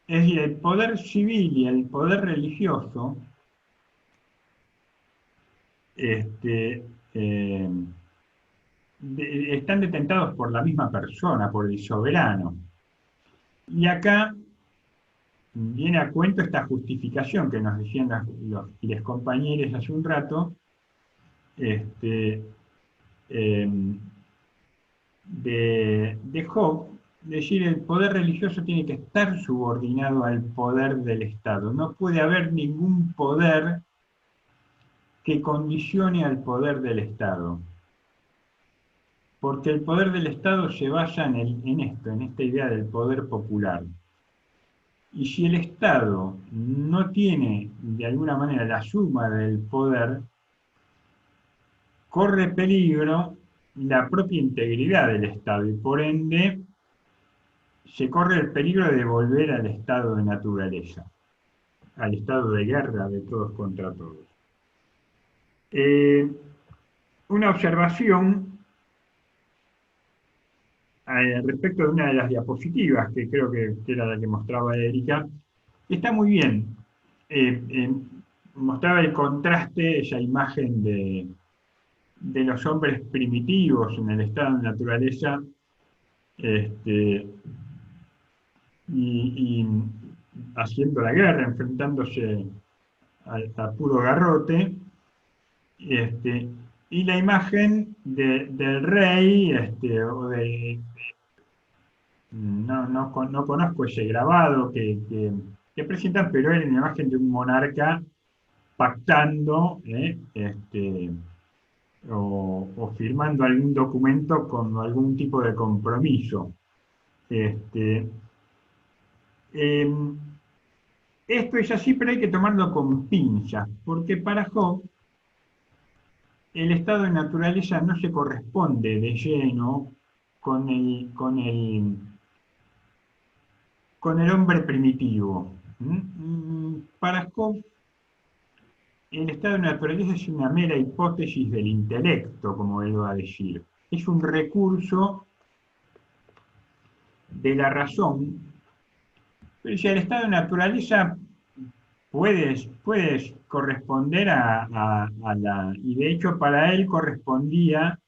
Es decir, el poder civil y el poder religioso están detentados por la misma persona, por el soberano. Y acá viene a cuento esta justificación que nos decían los compañeros hace un rato, de Hobbes, decir, el poder religioso tiene que estar subordinado al poder del Estado. No puede haber ningún poder que condicione al poder del Estado. Porque el poder del Estado se basa en esta idea del poder popular. Y si el Estado no tiene, de alguna manera, la suma del poder, corre peligro la propia integridad del Estado y por ende se corre el peligro de volver al estado de naturaleza, al estado de guerra de todos contra todos. Una observación respecto de una de las diapositivas, que creo que era la que mostraba Erika, está muy bien. Mostraba el contraste, esa imagen de los hombres primitivos en el estado de naturaleza, y haciendo la guerra, enfrentándose a puro garrote, y la imagen del rey, no conozco ese grabado que presentan, pero es una imagen de un monarca pactando, o firmando algún documento con algún tipo de compromiso. Esto es así, pero hay que tomarlo con pinzas, porque para Hobbes el estado de naturaleza no se corresponde de lleno con el hombre primitivo. Para Hobbes el estado de naturaleza es una mera hipótesis del intelecto, como él va a decir. Es un recurso de la razón. Pero si el estado de naturaleza puede corresponder y de hecho para él correspondía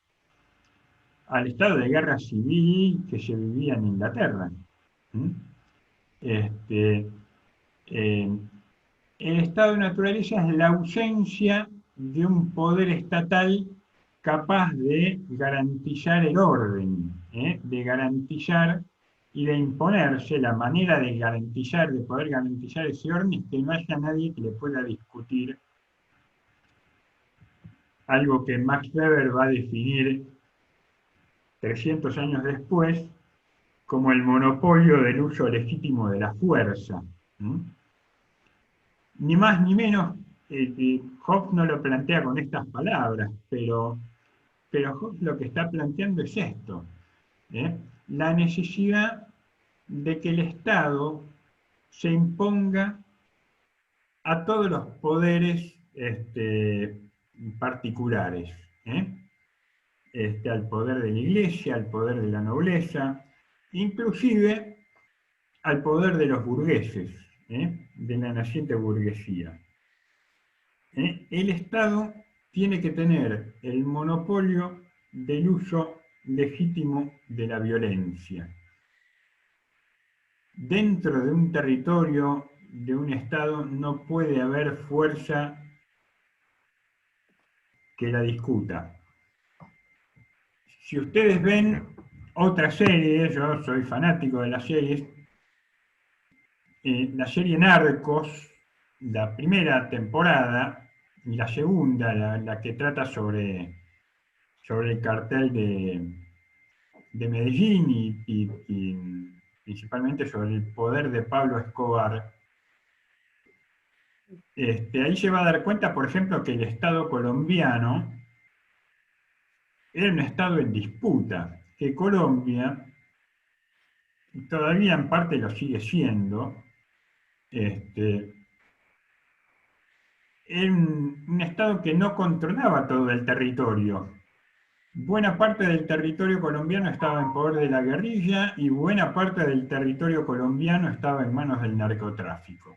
al estado de guerra civil que se vivía en Inglaterra. El estado de naturaleza es la ausencia de un poder estatal capaz de garantizar el orden, de garantizar y de imponerse. La manera de poder garantizar ese orden es que no haya nadie que le pueda discutir algo que Max Weber va a definir 300 años después como el monopolio del uso legítimo de la fuerza. Ni más ni menos, Hobbes no lo plantea con estas palabras, pero Hobbes lo que está planteando es esto, la necesidad de que el Estado se imponga a todos los poderes particulares, al poder de la Iglesia, al poder de la nobleza, inclusive al poder de los burgueses, de la naciente burguesía. El Estado tiene que tener el monopolio del uso legítimo de la violencia. Dentro de un territorio, de un Estado, no puede haber fuerza que la discuta. Si ustedes ven otras series, yo soy fanático de las series, la serie Narcos, la primera temporada y la segunda, la que trata sobre el cartel de Medellín y principalmente sobre el poder de Pablo Escobar, ahí se va a dar cuenta, por ejemplo, que el Estado colombiano era un Estado en disputa, que Colombia todavía en parte lo sigue siendo, era un Estado que no controlaba todo el territorio. Buena parte del territorio colombiano estaba en poder de la guerrilla y buena parte del territorio colombiano estaba en manos del narcotráfico.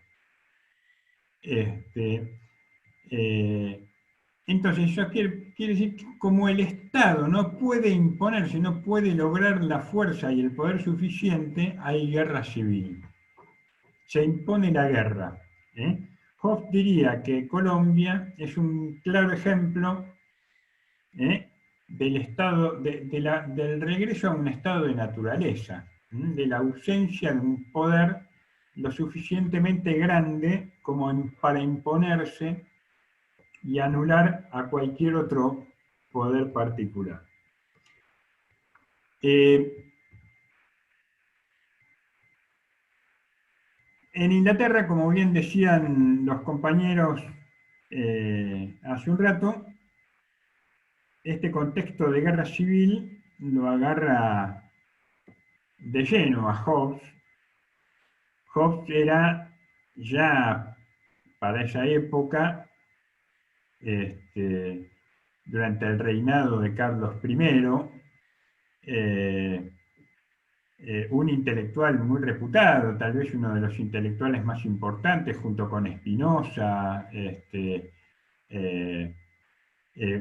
Entonces eso quiere decir que como el Estado no puede imponerse, no puede lograr la fuerza y el poder suficiente, hay guerra civil. Se impone la guerra. Hobbes diría que Colombia es un claro ejemplo del estado, del regreso a un estado de naturaleza, de la ausencia de un poder lo suficientemente grande como para imponerse y anular a cualquier otro poder particular. En Inglaterra, como bien decían los compañeros hace un rato, este contexto de guerra civil lo agarra de lleno a Hobbes. Hobbes era ya para esa época, durante el reinado de Carlos I, un intelectual muy reputado, tal vez uno de los intelectuales más importantes, junto con Spinoza,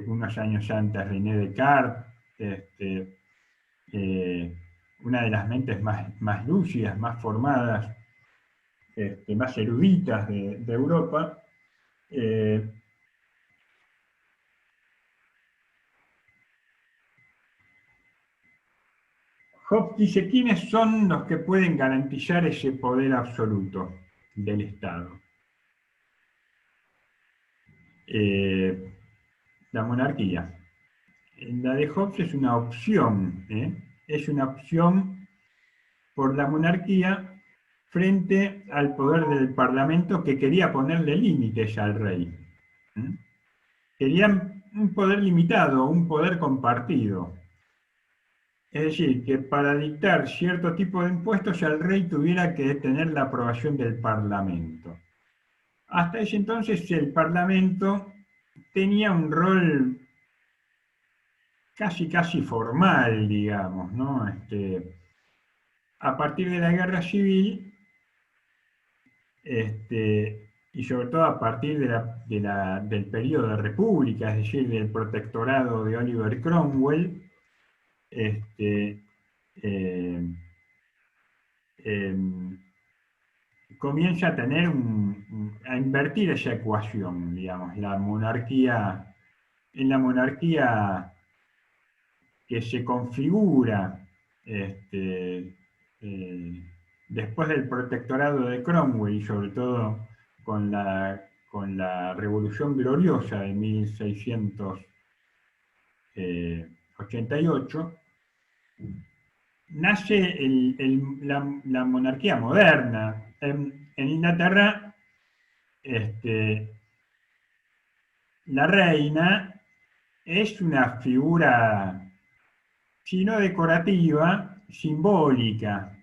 unos años antes René Descartes, una de las mentes más lúcidas, más formadas, más eruditas de Europa. Hobbes dice, ¿quiénes son los que pueden garantizar ese poder absoluto del Estado? La monarquía. La de Hobbes es una opción, es una opción por la monarquía frente al poder del Parlamento que quería ponerle límites al rey. Querían un poder limitado, un poder compartido. Es decir, que para dictar cierto tipo de impuestos el rey tuviera que tener la aprobación del Parlamento. Hasta ese entonces el Parlamento tenía un rol casi formal, digamos, ¿no? A partir de la Guerra Civil, y sobre todo a partir del periodo de República, es decir, del protectorado de Oliver Cromwell, comienza a tener a invertir esa ecuación, digamos, en la monarquía que se configura después del protectorado de Cromwell y sobre todo con la Revolución Gloriosa de 1688, nace la monarquía moderna. En Inglaterra, la reina es una figura, si no decorativa, simbólica.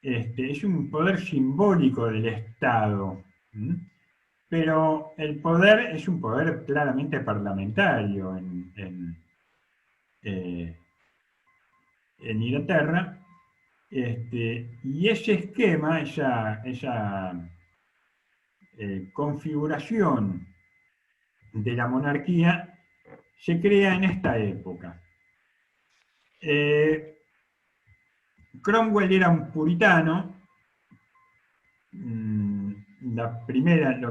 Es un poder simbólico del Estado. Pero el poder es un poder claramente parlamentario en Inglaterra, y ese esquema, esa configuración de la monarquía se crea en esta época. Cromwell era un puritano. Lo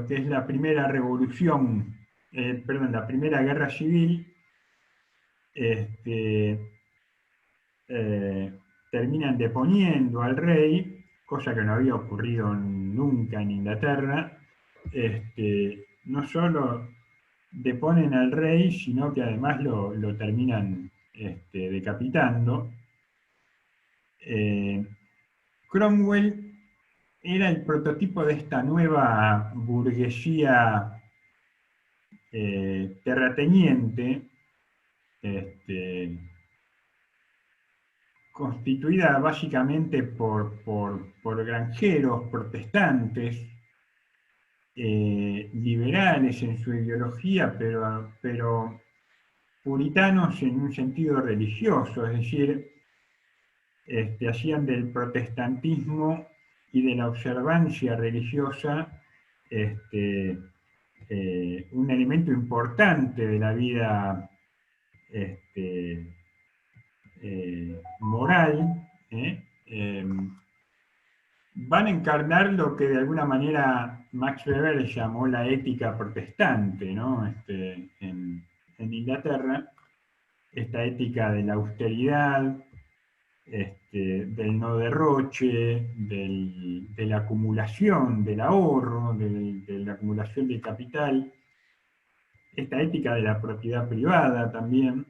que es la primera revolución, la primera guerra civil, terminan deponiendo al rey, cosa que no había ocurrido nunca en Inglaterra. No solo deponen al rey, sino que además lo terminan decapitando. Cromwell era el prototipo de esta nueva burguesía terrateniente, constituida básicamente por granjeros, protestantes, liberales en su ideología, pero puritanos en un sentido religioso, es decir, hacían del protestantismo y de la observancia religiosa un elemento importante de la vida moral. Van a encarnar lo que de alguna manera Max Weber llamó la ética protestante, ¿no? En Inglaterra, esta ética de la austeridad, del no derroche, de la acumulación, del ahorro, de la acumulación de capital, esta ética de la propiedad privada también.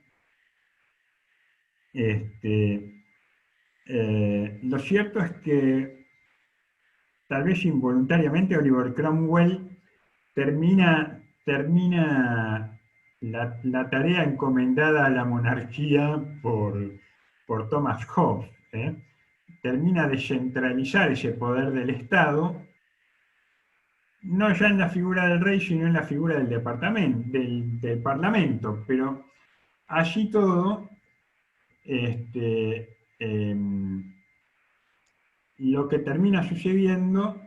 Lo cierto es que tal vez involuntariamente Oliver Cromwell termina la tarea encomendada a la monarquía por Thomas Hobbes. Termina de centralizar ese poder del Estado, no ya en la figura del rey, sino en la figura del Parlamento, pero allí todo lo que termina sucediendo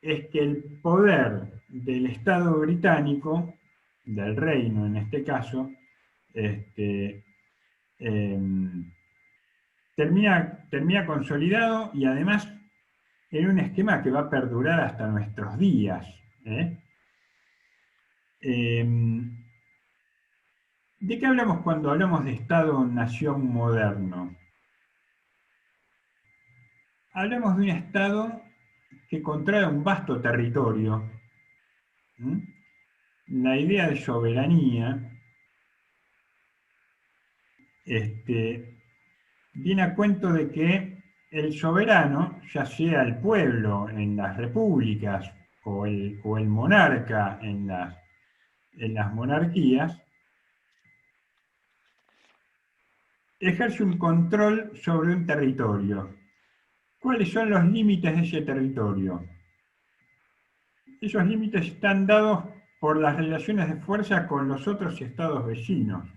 es que el poder del Estado británico, del reino en este caso, termina consolidado y además en un esquema que va a perdurar hasta nuestros días. ¿De qué hablamos cuando hablamos de Estado-nación moderno? Hablamos de un Estado que controla un vasto territorio. La idea de soberanía viene a cuento de que el soberano, ya sea el pueblo en las repúblicas o el monarca en las monarquías, ejerce un control sobre un territorio. ¿Cuáles son los límites de ese territorio? Esos límites están dados por las relaciones de fuerza con los otros estados vecinos.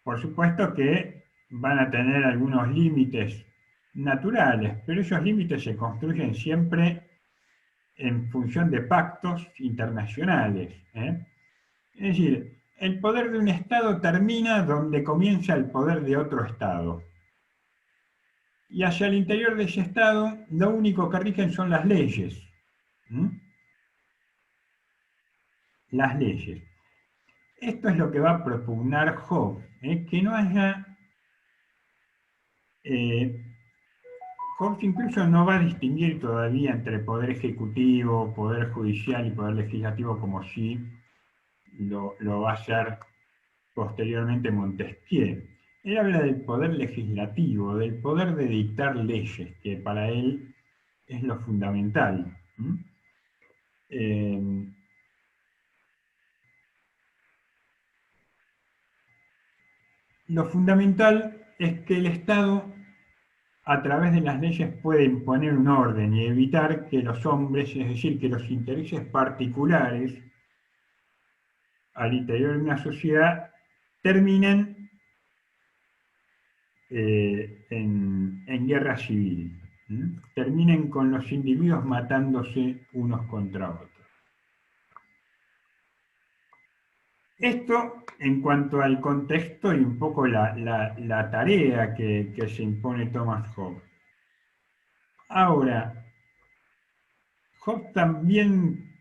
Por supuesto que van a tener algunos límites naturales, pero esos límites se construyen siempre en función de pactos internacionales. Es decir, el poder de un Estado termina donde comienza el poder de otro Estado. Y hacia el interior de ese Estado, lo único que rigen son las leyes. Las leyes. Esto es lo que va a propugnar Hobbes, que no haya... Hobbes incluso no va a distinguir todavía entre poder ejecutivo, poder judicial y poder legislativo como si lo va a hacer posteriormente Montesquieu. Él habla del poder legislativo, del poder de dictar leyes, que para él es lo fundamental. Lo fundamental es que el Estado, a través de las leyes, puede imponer un orden y evitar que los hombres, es decir, que los intereses particulares al interior de una sociedad terminen en guerra civil, terminen con los individuos matándose unos contra otros. Esto en cuanto al contexto y un poco la tarea que se impone Thomas Hobbes. Ahora, Hobbes también,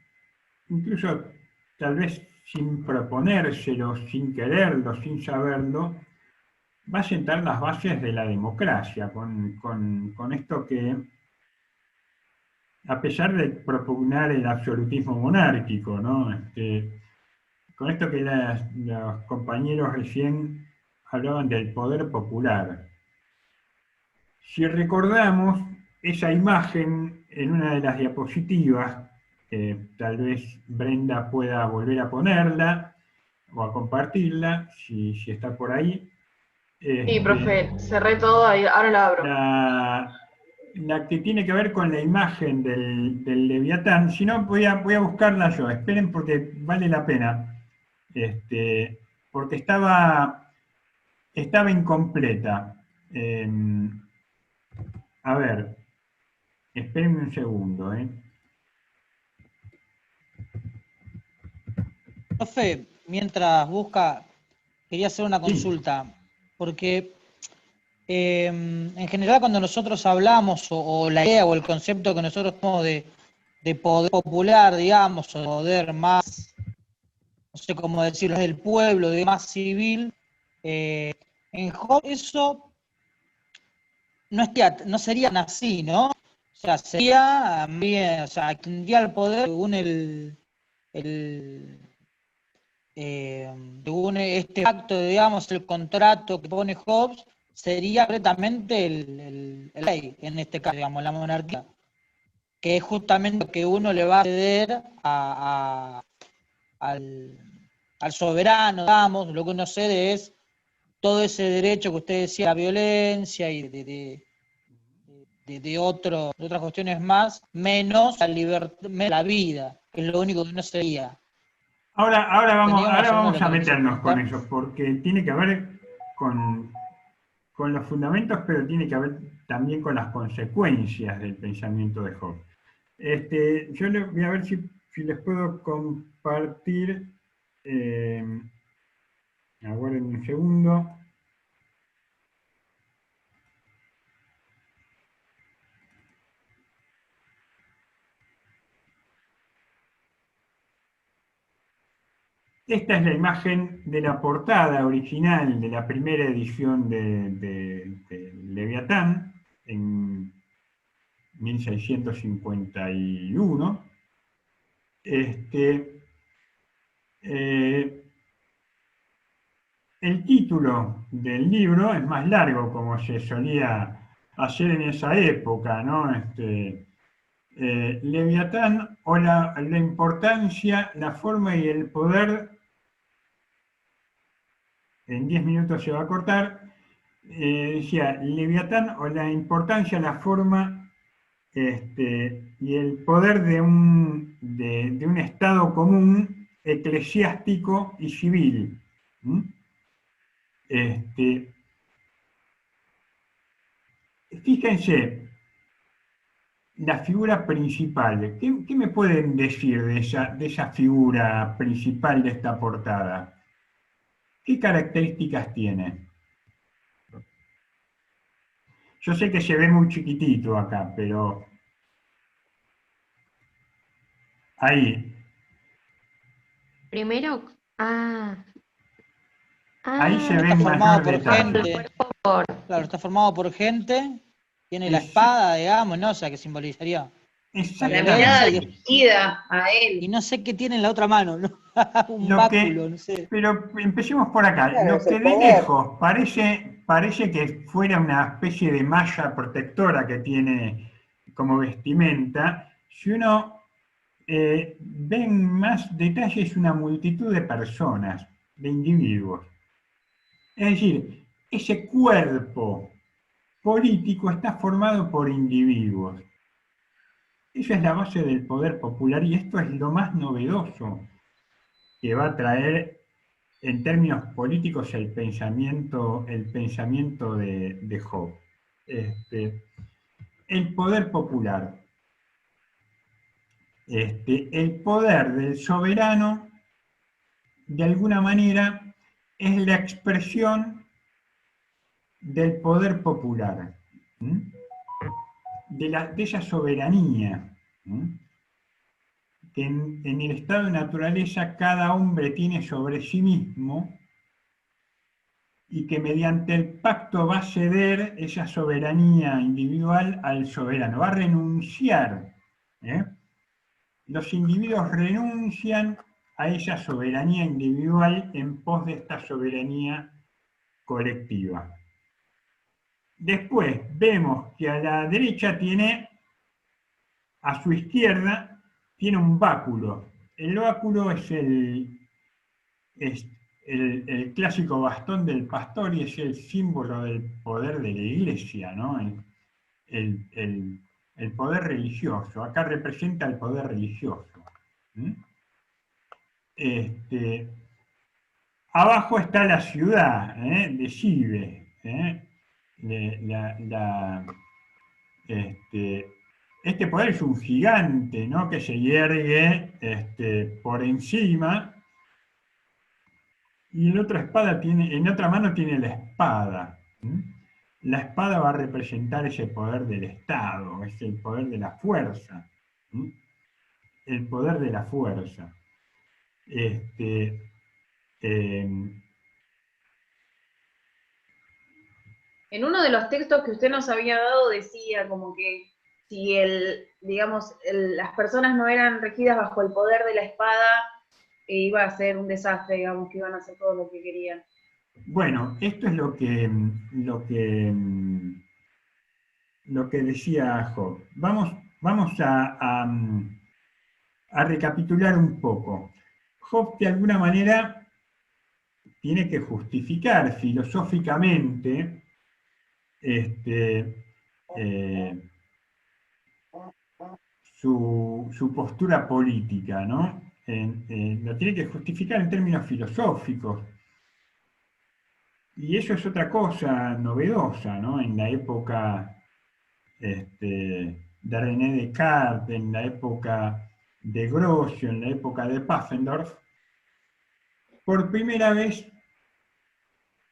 incluso tal vez sin proponérselo, sin quererlo, sin saberlo, va a sentar las bases de la democracia, con esto que, a pesar de propugnar el absolutismo monárquico, ¿no? Con esto que los compañeros recién hablaban del poder popular. Si recordamos esa imagen en una de las diapositivas, que tal vez Brenda pueda volver a ponerla o a compartirla, si está por ahí. Sí, profe, cerré todo, ahora la abro. La que tiene que ver con la imagen del Leviatán, si no voy a buscarla yo, esperen porque vale la pena, porque estaba incompleta. A ver, espérenme un segundo. Profe, mientras busca, quería hacer una consulta, porque en general cuando nosotros hablamos, o la idea o el concepto que nosotros tenemos de poder popular, digamos, o poder más, no sé cómo decirlo, del pueblo, de más civil, en Hobbes eso no sería así, ¿no? O sea, sería bien, o sea, tendría el poder según según este pacto, digamos, el contrato que pone Hobbes, sería completamente el rey, en este caso, digamos, la monarquía, que es justamente lo que uno le va a ceder al soberano, digamos, lo que uno cede es todo ese derecho que usted decía, la violencia y de otras cuestiones más, menos la vida, que es lo único que uno sería. Ahora vamos a meternos con eso, porque tiene que ver con los fundamentos, pero tiene que ver también con las consecuencias del pensamiento de Hobbes. Yo voy a ver si les puedo compartir, aguarden un segundo. Esta es la imagen de la portada original de la primera edición de Leviatán, en 1651. El título del libro es más largo, como se solía hacer en esa época, ¿no? Leviatán o la importancia, la forma y el poder. En 10 minutos se va a cortar. Decía, Leviatán o la importancia, la forma y el poder de un Estado común, eclesiástico y civil. Fíjense, la figura principal. ¿Qué me pueden decir de esa figura principal de esta portada? ¿Qué características tiene? Yo sé que se ve muy chiquitito acá, pero ahí. Primero, Ahí se ve está en formado mayor por detalle. gente. Claro, está formado por gente, tiene la espada, digamos, ¿no? O sea, que simbolizaría la violencia. Dirigida a él. Y no sé qué tiene en la otra mano, ¿no? Un báculo, no sé. Pero empecemos por acá. Claro, Lo que de lejos parece que fuera una especie de malla protectora que tiene como vestimenta, si uno ve en más detalles una multitud de personas, de individuos. Es decir, ese cuerpo político está formado por individuos. Esa es la base del poder popular y esto es lo más novedoso que va a traer en términos políticos el pensamiento de Hobbes. El poder popular. El poder del soberano de alguna manera, es la expresión del poder popular, de esa soberanía, que en el estado de naturaleza cada hombre tiene sobre sí mismo y que mediante el pacto va a ceder esa soberanía individual al soberano, va a renunciar. Los individuos renuncian a esa soberanía individual en pos de esta soberanía colectiva. Después vemos que a la derecha a su izquierda, tiene un báculo. El báculo es el clásico bastón del pastor y es el símbolo del poder de la iglesia, ¿no? El poder religioso. Acá representa el poder religioso. Abajo está la ciudad de Sibe. Este poder es un gigante, ¿no? Que se yergue por encima, y en otra mano tiene la espada. La espada va a representar ese poder del Estado, es el poder de la fuerza. El poder de la fuerza. En uno de los textos que usted nos había dado decía como que si las personas no eran regidas bajo el poder de la espada, iba a ser un desastre, digamos, que iban a hacer todo lo que querían. Bueno, esto es lo que decía Job. Vamos a recapitular un poco. Job, de alguna manera, tiene que justificar filosóficamente su postura política, ¿no? Lo tiene que justificar en términos filosóficos. Y eso es otra cosa novedosa, ¿no? En la época de René Descartes, en la época de Grocio, en la época de Pufendorf, por primera vez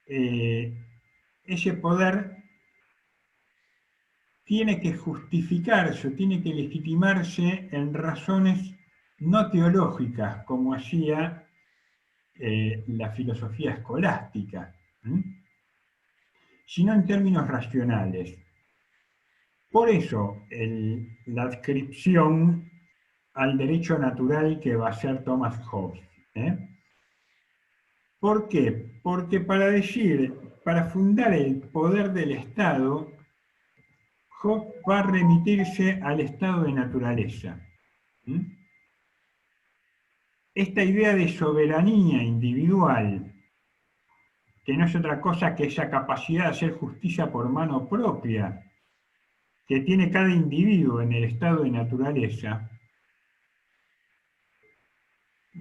ese poder tiene que justificarse, tiene que legitimarse en razones no teológicas, como hacía la filosofía escolástica, sino en términos racionales. Por eso, la adscripción al derecho natural que va a ser Thomas Hobbes. ¿Por qué? Porque para fundar el poder del Estado, Hobbes va a remitirse al estado de naturaleza. Esta idea de soberanía individual, que no es otra cosa que esa capacidad de hacer justicia por mano propia, que tiene cada individuo en el estado de naturaleza,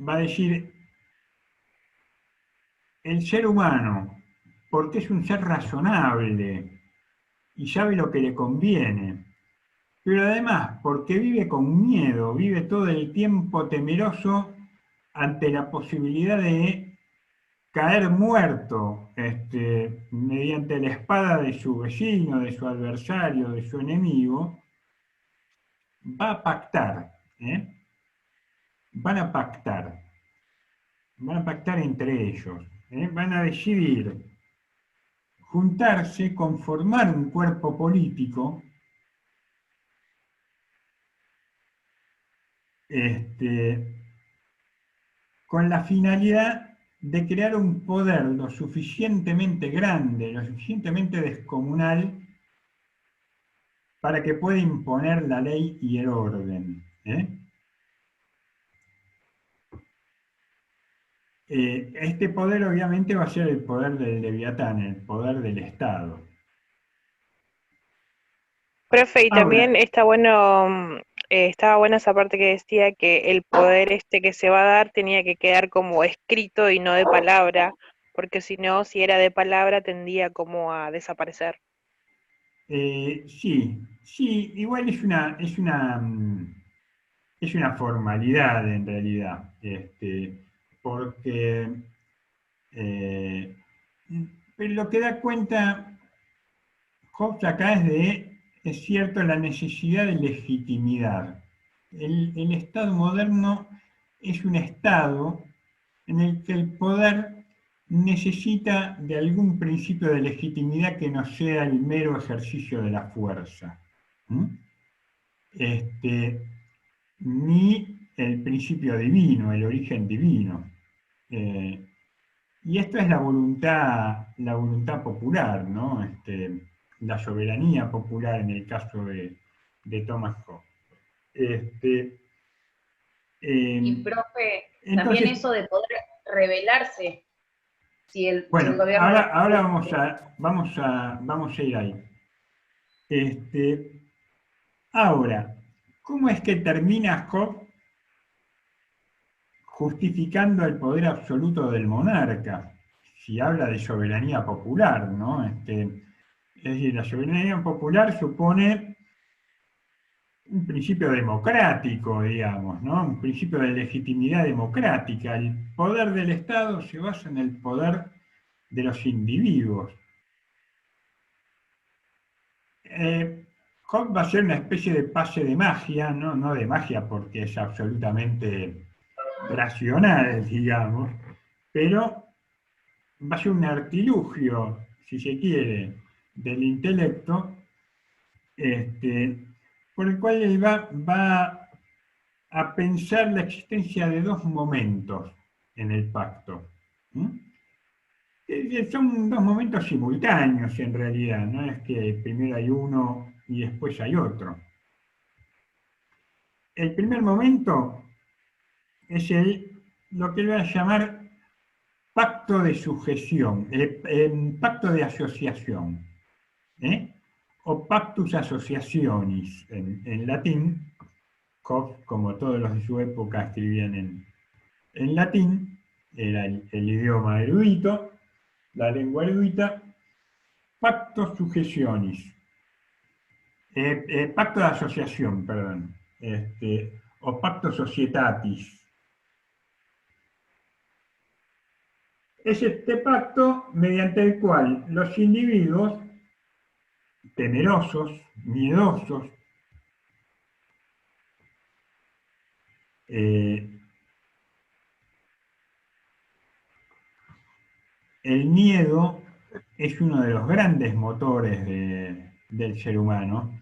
va a decir, el ser humano, porque es un ser razonable y sabe lo que le conviene, pero además porque vive con miedo, vive todo el tiempo temeroso ante la posibilidad de caer muerto mediante la espada de su vecino, de su adversario, de su enemigo, va a pactar. Van a pactar entre ellos. Van a decidir juntarse, conformar un cuerpo político con la finalidad de crear un poder lo suficientemente grande, lo suficientemente descomunal, para que pueda imponer la ley y el orden. Este poder obviamente va a ser el poder del Leviatán, el poder del Estado. Profe, y Ahora, también está bueno, estaba buena esa parte que decía que el poder que se va a dar tenía que quedar como escrito y no de palabra, porque si no, si era de palabra tendía como a desaparecer. sí, igual es una formalidad en realidad. porque pero lo que da cuenta Hobbes acá es cierto, la necesidad de legitimidad. El Estado moderno es un Estado en el que el poder necesita de algún principio de legitimidad que no sea el mero ejercicio de la fuerza. Ni el principio divino, el origen divino. Y esto es la voluntad popular, ¿no? La soberanía popular en el caso de Thomas Hobbes. Y profe, también entonces, eso de poder rebelarse. Si el bueno, gobierno... ahora vamos a ir ahí. Ahora, ¿cómo es que termina Hobbes justificando el poder absoluto del monarca? Si habla de soberanía popular, ¿no? Es decir, la soberanía popular supone un principio democrático, digamos, ¿no? Un principio de legitimidad democrática. El poder del Estado se basa en el poder de los individuos. Hobbes va a ser una especie de pase de magia, no de magia porque es absolutamente racional, digamos, pero va a ser un artilugio, si se quiere, del intelecto, por el cual él va a pensar la existencia de dos momentos en el pacto. Son dos momentos simultáneos en realidad, no es que primero hay uno y después hay otro. El primer momento es lo que él va a llamar pacto de sujeción, pacto de asociación, o pactus associationis en latín. Hobbes, como todos los de su época, escribían en latín, era el idioma erudito, la lengua erudita. Pactus sugestionis, pacto de asociación, perdón, o pacto societatis. Es este pacto mediante el cual los individuos, temerosos, miedosos, el miedo es uno de los grandes motores del ser humano.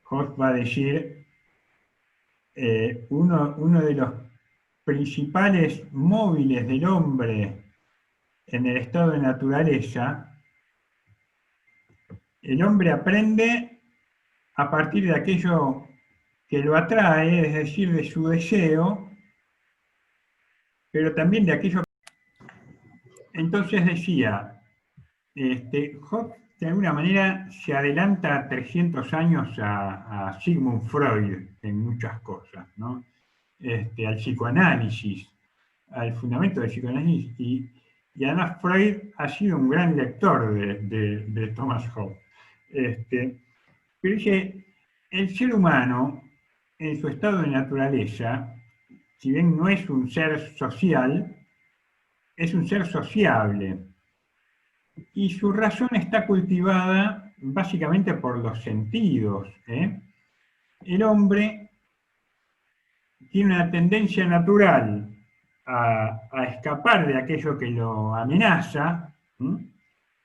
Hobbes va a decir, uno de los principales móviles del hombre en el estado de naturaleza, el hombre aprende a partir de aquello que lo atrae, es decir, de su deseo, pero también de aquello que... Entonces decía, Hobbes de alguna manera se adelanta 300 años a Sigmund Freud en muchas cosas, ¿no? Al psicoanálisis, al fundamento del psicoanálisis, y además Freud ha sido un gran lector de Thomas Hobbes. Pero dice, el ser humano, en su estado de naturaleza, si bien no es un ser social, es un ser sociable. Y su razón está cultivada básicamente por los sentidos. El hombre tiene una tendencia natural a escapar de aquello que lo amenaza,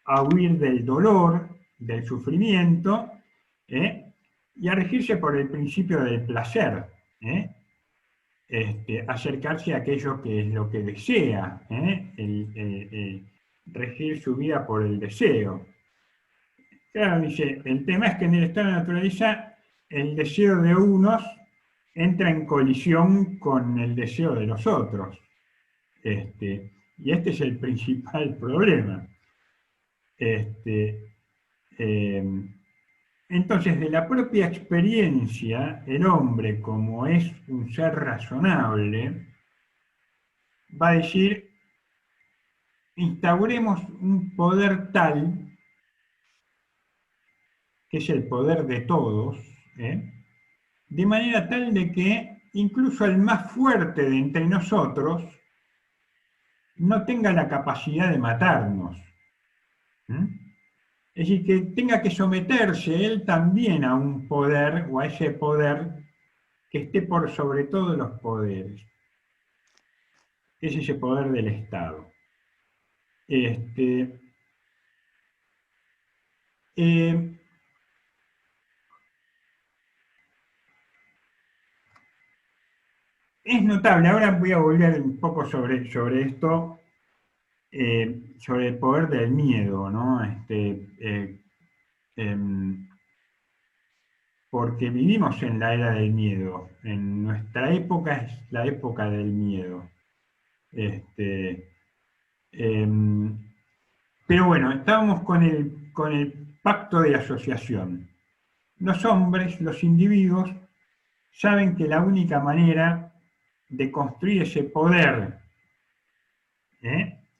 a huir del dolor, del sufrimiento, y a regirse por el principio del placer, acercarse a aquello que es lo que desea, regir su vida por el deseo. Claro, dice, el tema es que en el estado de naturaleza el deseo de unos entra en colisión con el deseo de los otros. Y este es el principal problema. Entonces, de la propia experiencia, el hombre, como es un ser razonable, va a decir, instauremos un poder tal, que es el poder de todos, de manera tal de que incluso el más fuerte de entre nosotros no tenga la capacidad de matarnos. Es decir, que tenga que someterse él también a un poder, o a ese poder que esté por sobre todos los poderes, que es ese poder del Estado. Es notable, ahora voy a volver un poco sobre esto, sobre el poder del miedo, ¿no? Porque vivimos en la era del miedo, en nuestra época es la época del miedo. Pero bueno, estábamos con el pacto de asociación. Los hombres, los individuos, saben que la única manera de construir ese poder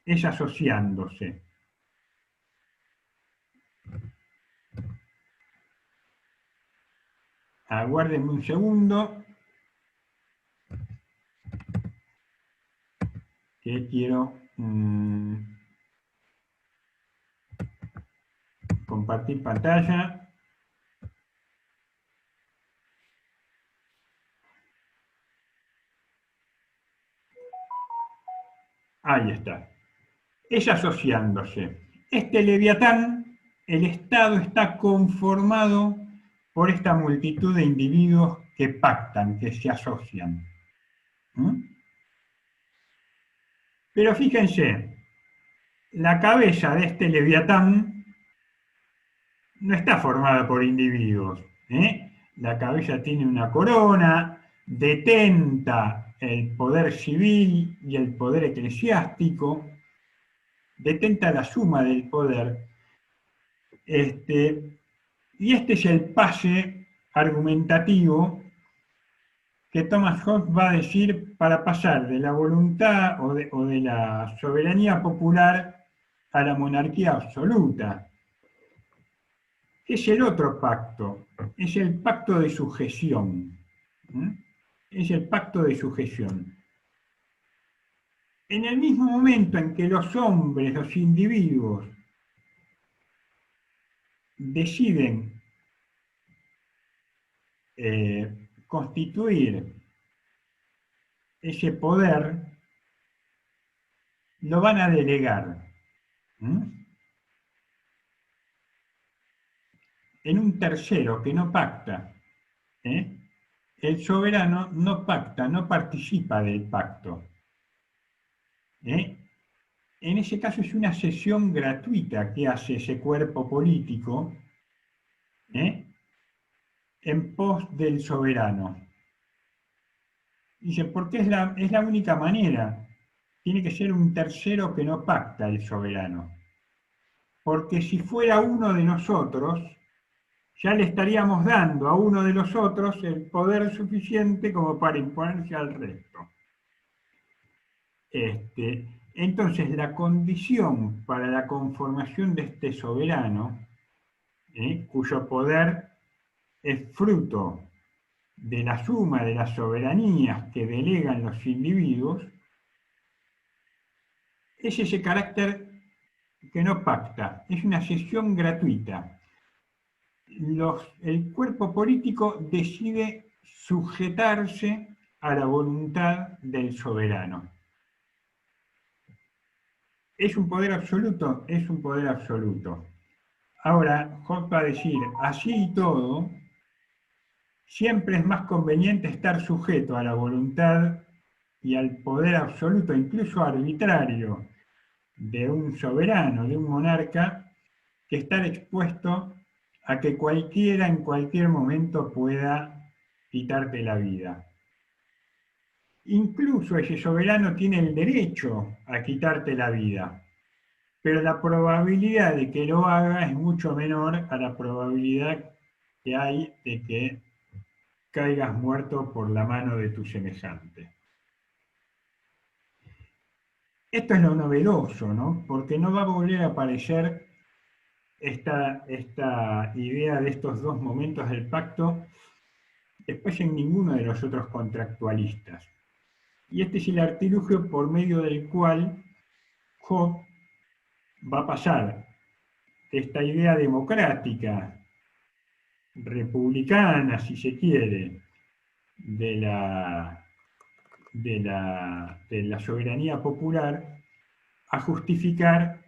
es asociándose. Aguárdenme un segundo, que quiero compartir pantalla. Ahí está. Es asociándose. Este Leviatán, el Estado está conformado por esta multitud de individuos que pactan, que se asocian. Pero fíjense, la cabeza de este Leviatán no está formada por individuos. La cabeza tiene una corona, detenta el poder civil y el poder eclesiástico, detenta la suma del poder. Y este es el pase argumentativo que Thomas Hobbes va a decir para pasar de la voluntad o de la soberanía popular a la monarquía absoluta. Es el otro pacto, es el pacto de sujeción. Es el pacto de sujeción. En el mismo momento en que los hombres, los individuos, deciden constituir ese poder, lo van a delegar en un tercero que no pacta. El soberano no pacta, no participa del pacto. En ese caso es una cesión gratuita que hace ese cuerpo político en pos del soberano. Dice, porque es la única manera. Tiene que ser un tercero que no pacta el soberano. Porque si fuera uno de nosotros, ya le estaríamos dando a uno de los otros el poder suficiente como para imponerse al resto. Entonces, la condición para la conformación de este soberano, cuyo poder es fruto de la suma de las soberanías que delegan los individuos, es ese carácter que no pacta, es una cesión gratuita. El cuerpo político decide sujetarse a la voluntad del soberano. ¿Es un poder absoluto? Es un poder absoluto. Ahora, Hobbes va a decir, así y todo, siempre es más conveniente estar sujeto a la voluntad y al poder absoluto, incluso arbitrario, de un soberano, de un monarca, que estar expuesto a que cualquiera en cualquier momento pueda quitarte la vida. Incluso ese soberano tiene el derecho a quitarte la vida, pero la probabilidad de que lo haga es mucho menor a la probabilidad que hay de que caigas muerto por la mano de tu semejante. Esto es lo novedoso, ¿no? Porque no va a volver a aparecer esta idea de estos dos momentos del pacto después en ninguno de los otros contractualistas. Y este es el artilugio por medio del cual Job va a pasar de esta idea democrática, republicana, si se quiere, de la soberanía popular, a justificar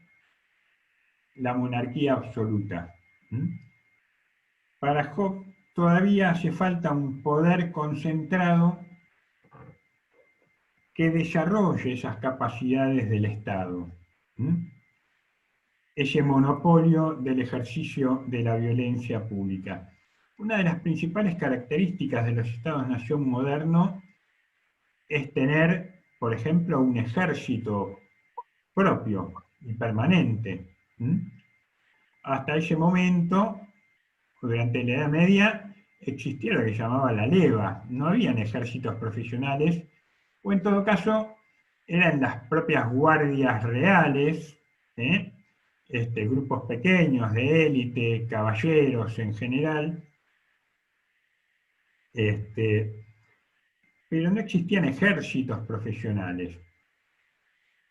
la monarquía absoluta. Para Job todavía hace falta un poder concentrado que desarrolle esas capacidades del Estado. Ese monopolio del ejercicio de la violencia pública. Una de las principales características de los Estados-nación modernos es tener, por ejemplo, un ejército propio y permanente. Hasta ese momento, durante la Edad Media, existía lo que se llamaba la leva. No habían ejércitos profesionales, o en todo caso, eran las propias guardias reales, grupos pequeños de élite, caballeros en general, pero no existían ejércitos profesionales.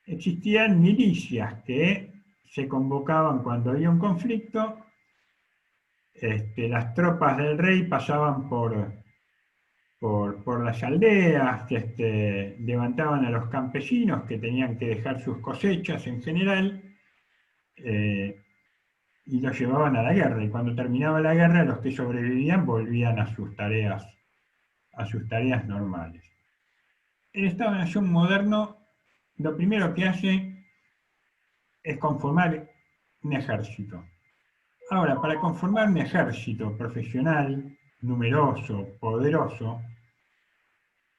Existían milicias que se convocaban cuando había un conflicto. Las tropas del rey pasaban por las aldeas, levantaban a los campesinos que tenían que dejar sus cosechas en general, y los llevaban a la guerra. Y cuando terminaba la guerra, los que sobrevivían volvían a sus tareas normales. El Estado-nación moderno lo primero que hace es conformar un ejército. Ahora, para conformar un ejército profesional, numeroso, poderoso,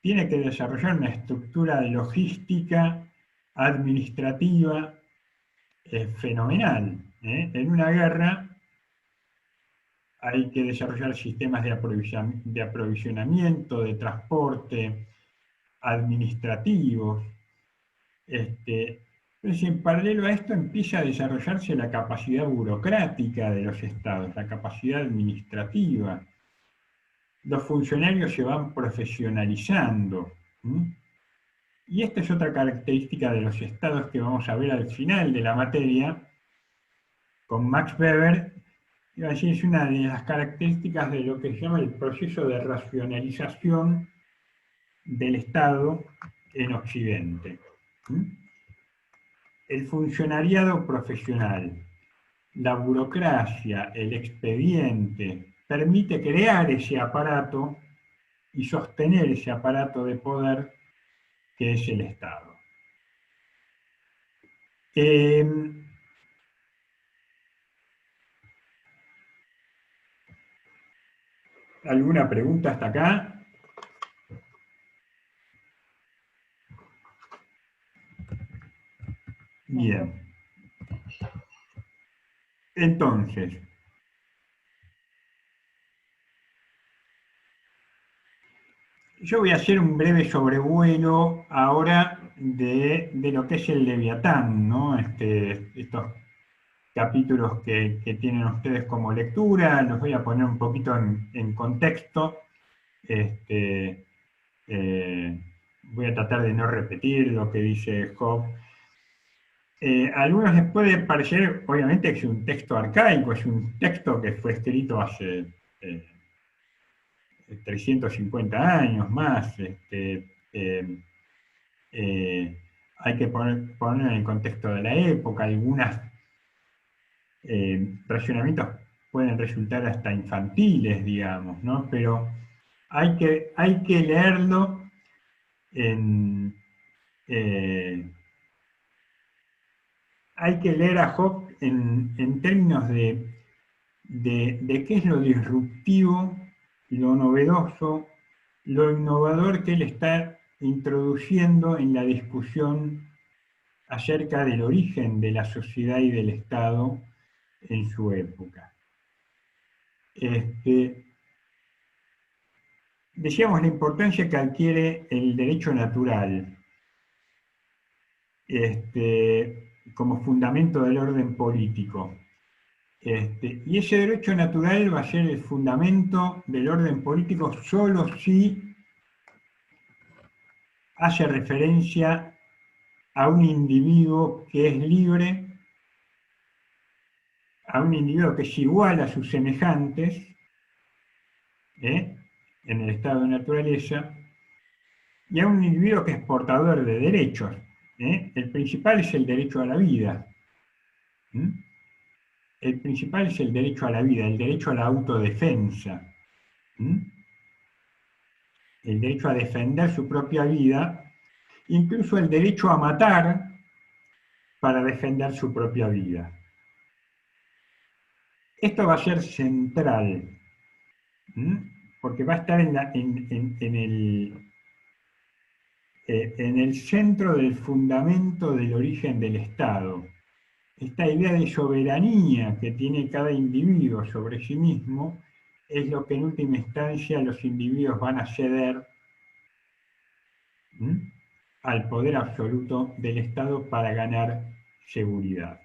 tiene que desarrollar una estructura de logística administrativa fenomenal. En una guerra hay que desarrollar sistemas de aprovisionamiento, de transporte, administrativos. Entonces, en paralelo a esto empieza a desarrollarse la capacidad burocrática de los estados, la capacidad administrativa. Los funcionarios se van profesionalizando. Y esta es otra característica de los estados que vamos a ver al final de la materia, con Max Weber. Iba a decir, es una de las características de lo que se llama el proceso de racionalización del Estado en Occidente. El funcionariado profesional, la burocracia, el expediente, permite crear ese aparato y sostener ese aparato de poder que es el Estado. ¿Alguna pregunta hasta acá? Bien. Entonces, yo voy a hacer un breve sobrevuelo ahora de lo que es el Leviatán, ¿no? Estos capítulos que tienen ustedes como lectura, los voy a poner un poquito en contexto. Voy a tratar de no repetir lo que dice Job. A algunos les puede parecer, obviamente, que es un texto arcaico, es un texto que fue escrito hace 350 años más. Hay que poner en el contexto de la época. Algunos racionamientos pueden resultar hasta infantiles, digamos, ¿no? Pero hay que leerlo hay que leer a Job en términos de qué es lo disruptivo, lo novedoso, lo innovador que él está introduciendo en la discusión acerca del origen de la sociedad y del Estado en su época. Decíamos la importancia que adquiere el derecho natural como fundamento del orden político. Y ese derecho natural va a ser el fundamento del orden político solo si hace referencia a un individuo que es libre, a un individuo que es igual a sus semejantes, en el estado de naturaleza, y a un individuo que es portador de derechos. El principal es el derecho a la vida. El principal es el derecho a la vida, el derecho a la autodefensa. El derecho a defender su propia vida, incluso el derecho a matar para defender su propia vida. Esto va a ser central, porque va a estar en el centro del fundamento del origen del Estado. Esta idea de soberanía que tiene cada individuo sobre sí mismo es lo que en última instancia los individuos van a ceder al poder absoluto del Estado para ganar seguridad.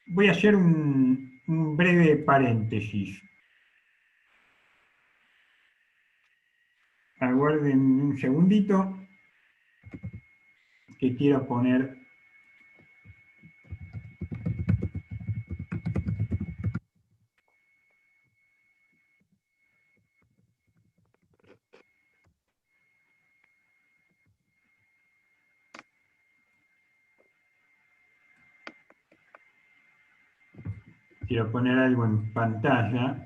Voy a hacer un breve paréntesis. Aguarden un segundito que quiero poner algo en pantalla.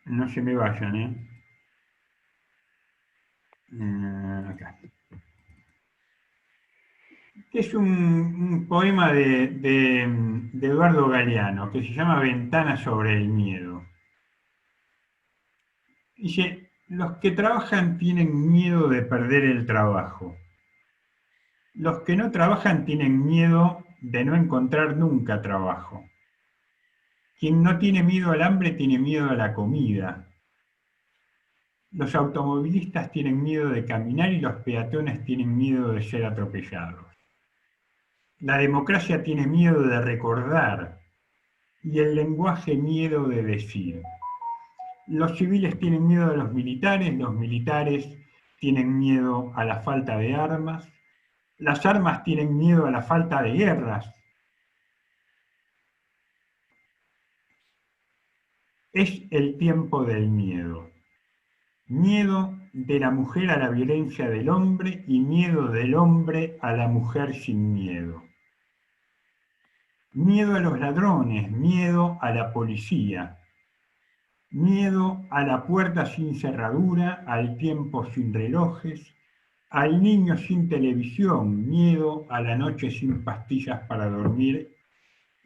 No se me vayan, acá. Este es un poema de Eduardo Galeano, que se llama Ventana sobre el miedo. Dice, los que trabajan tienen miedo de perder el trabajo. Los que no trabajan tienen miedo de no encontrar nunca trabajo. Quien no tiene miedo al hambre tiene miedo a la comida. Los automovilistas tienen miedo de caminar y los peatones tienen miedo de ser atropellados. La democracia tiene miedo de recordar y el lenguaje miedo de decir. Los civiles tienen miedo a los militares tienen miedo a la falta de armas, las armas tienen miedo a la falta de guerras. Es el tiempo del miedo. Miedo de la mujer a la violencia del hombre y miedo del hombre a la mujer sin miedo. Miedo a los ladrones, miedo a la policía. Miedo a la puerta sin cerradura, al tiempo sin relojes, al niño sin televisión, miedo a la noche sin pastillas para dormir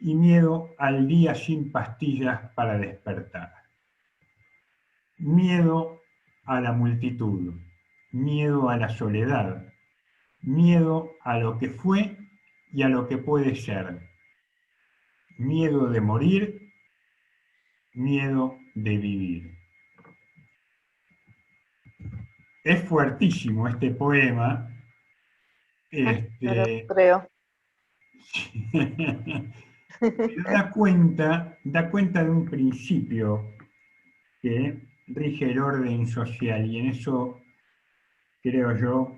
y miedo al día sin pastillas para despertar. Miedo a la multitud, miedo a la soledad, miedo a lo que fue y a lo que puede ser, miedo de morir, miedo de vivir. Es fuertísimo este poema. Creo. Da cuenta de un principio que rige el orden social, y en eso creo yo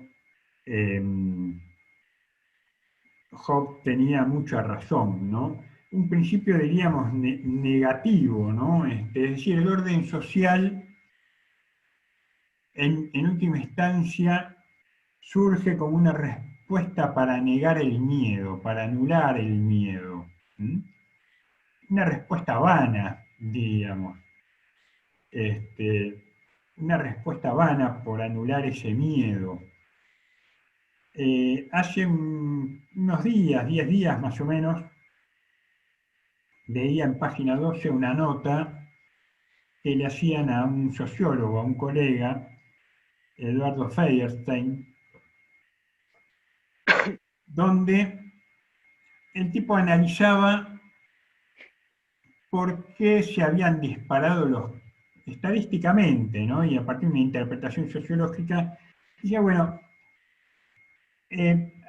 Hobbes tenía mucha razón, ¿no? Un principio, diríamos, negativo, ¿no? Es decir, el orden social en última instancia surge como una respuesta para negar el miedo, para anular el miedo. Una respuesta vana, diríamos. Una respuesta vana por anular ese miedo. Hace unos días, 10 días más o menos, leía en página 12 una nota que le hacían a un sociólogo, a un colega, Eduardo Feierstein, donde el tipo analizaba por qué se habían disparado estadísticamente, ¿no? Y a partir de una interpretación sociológica, decía, bueno,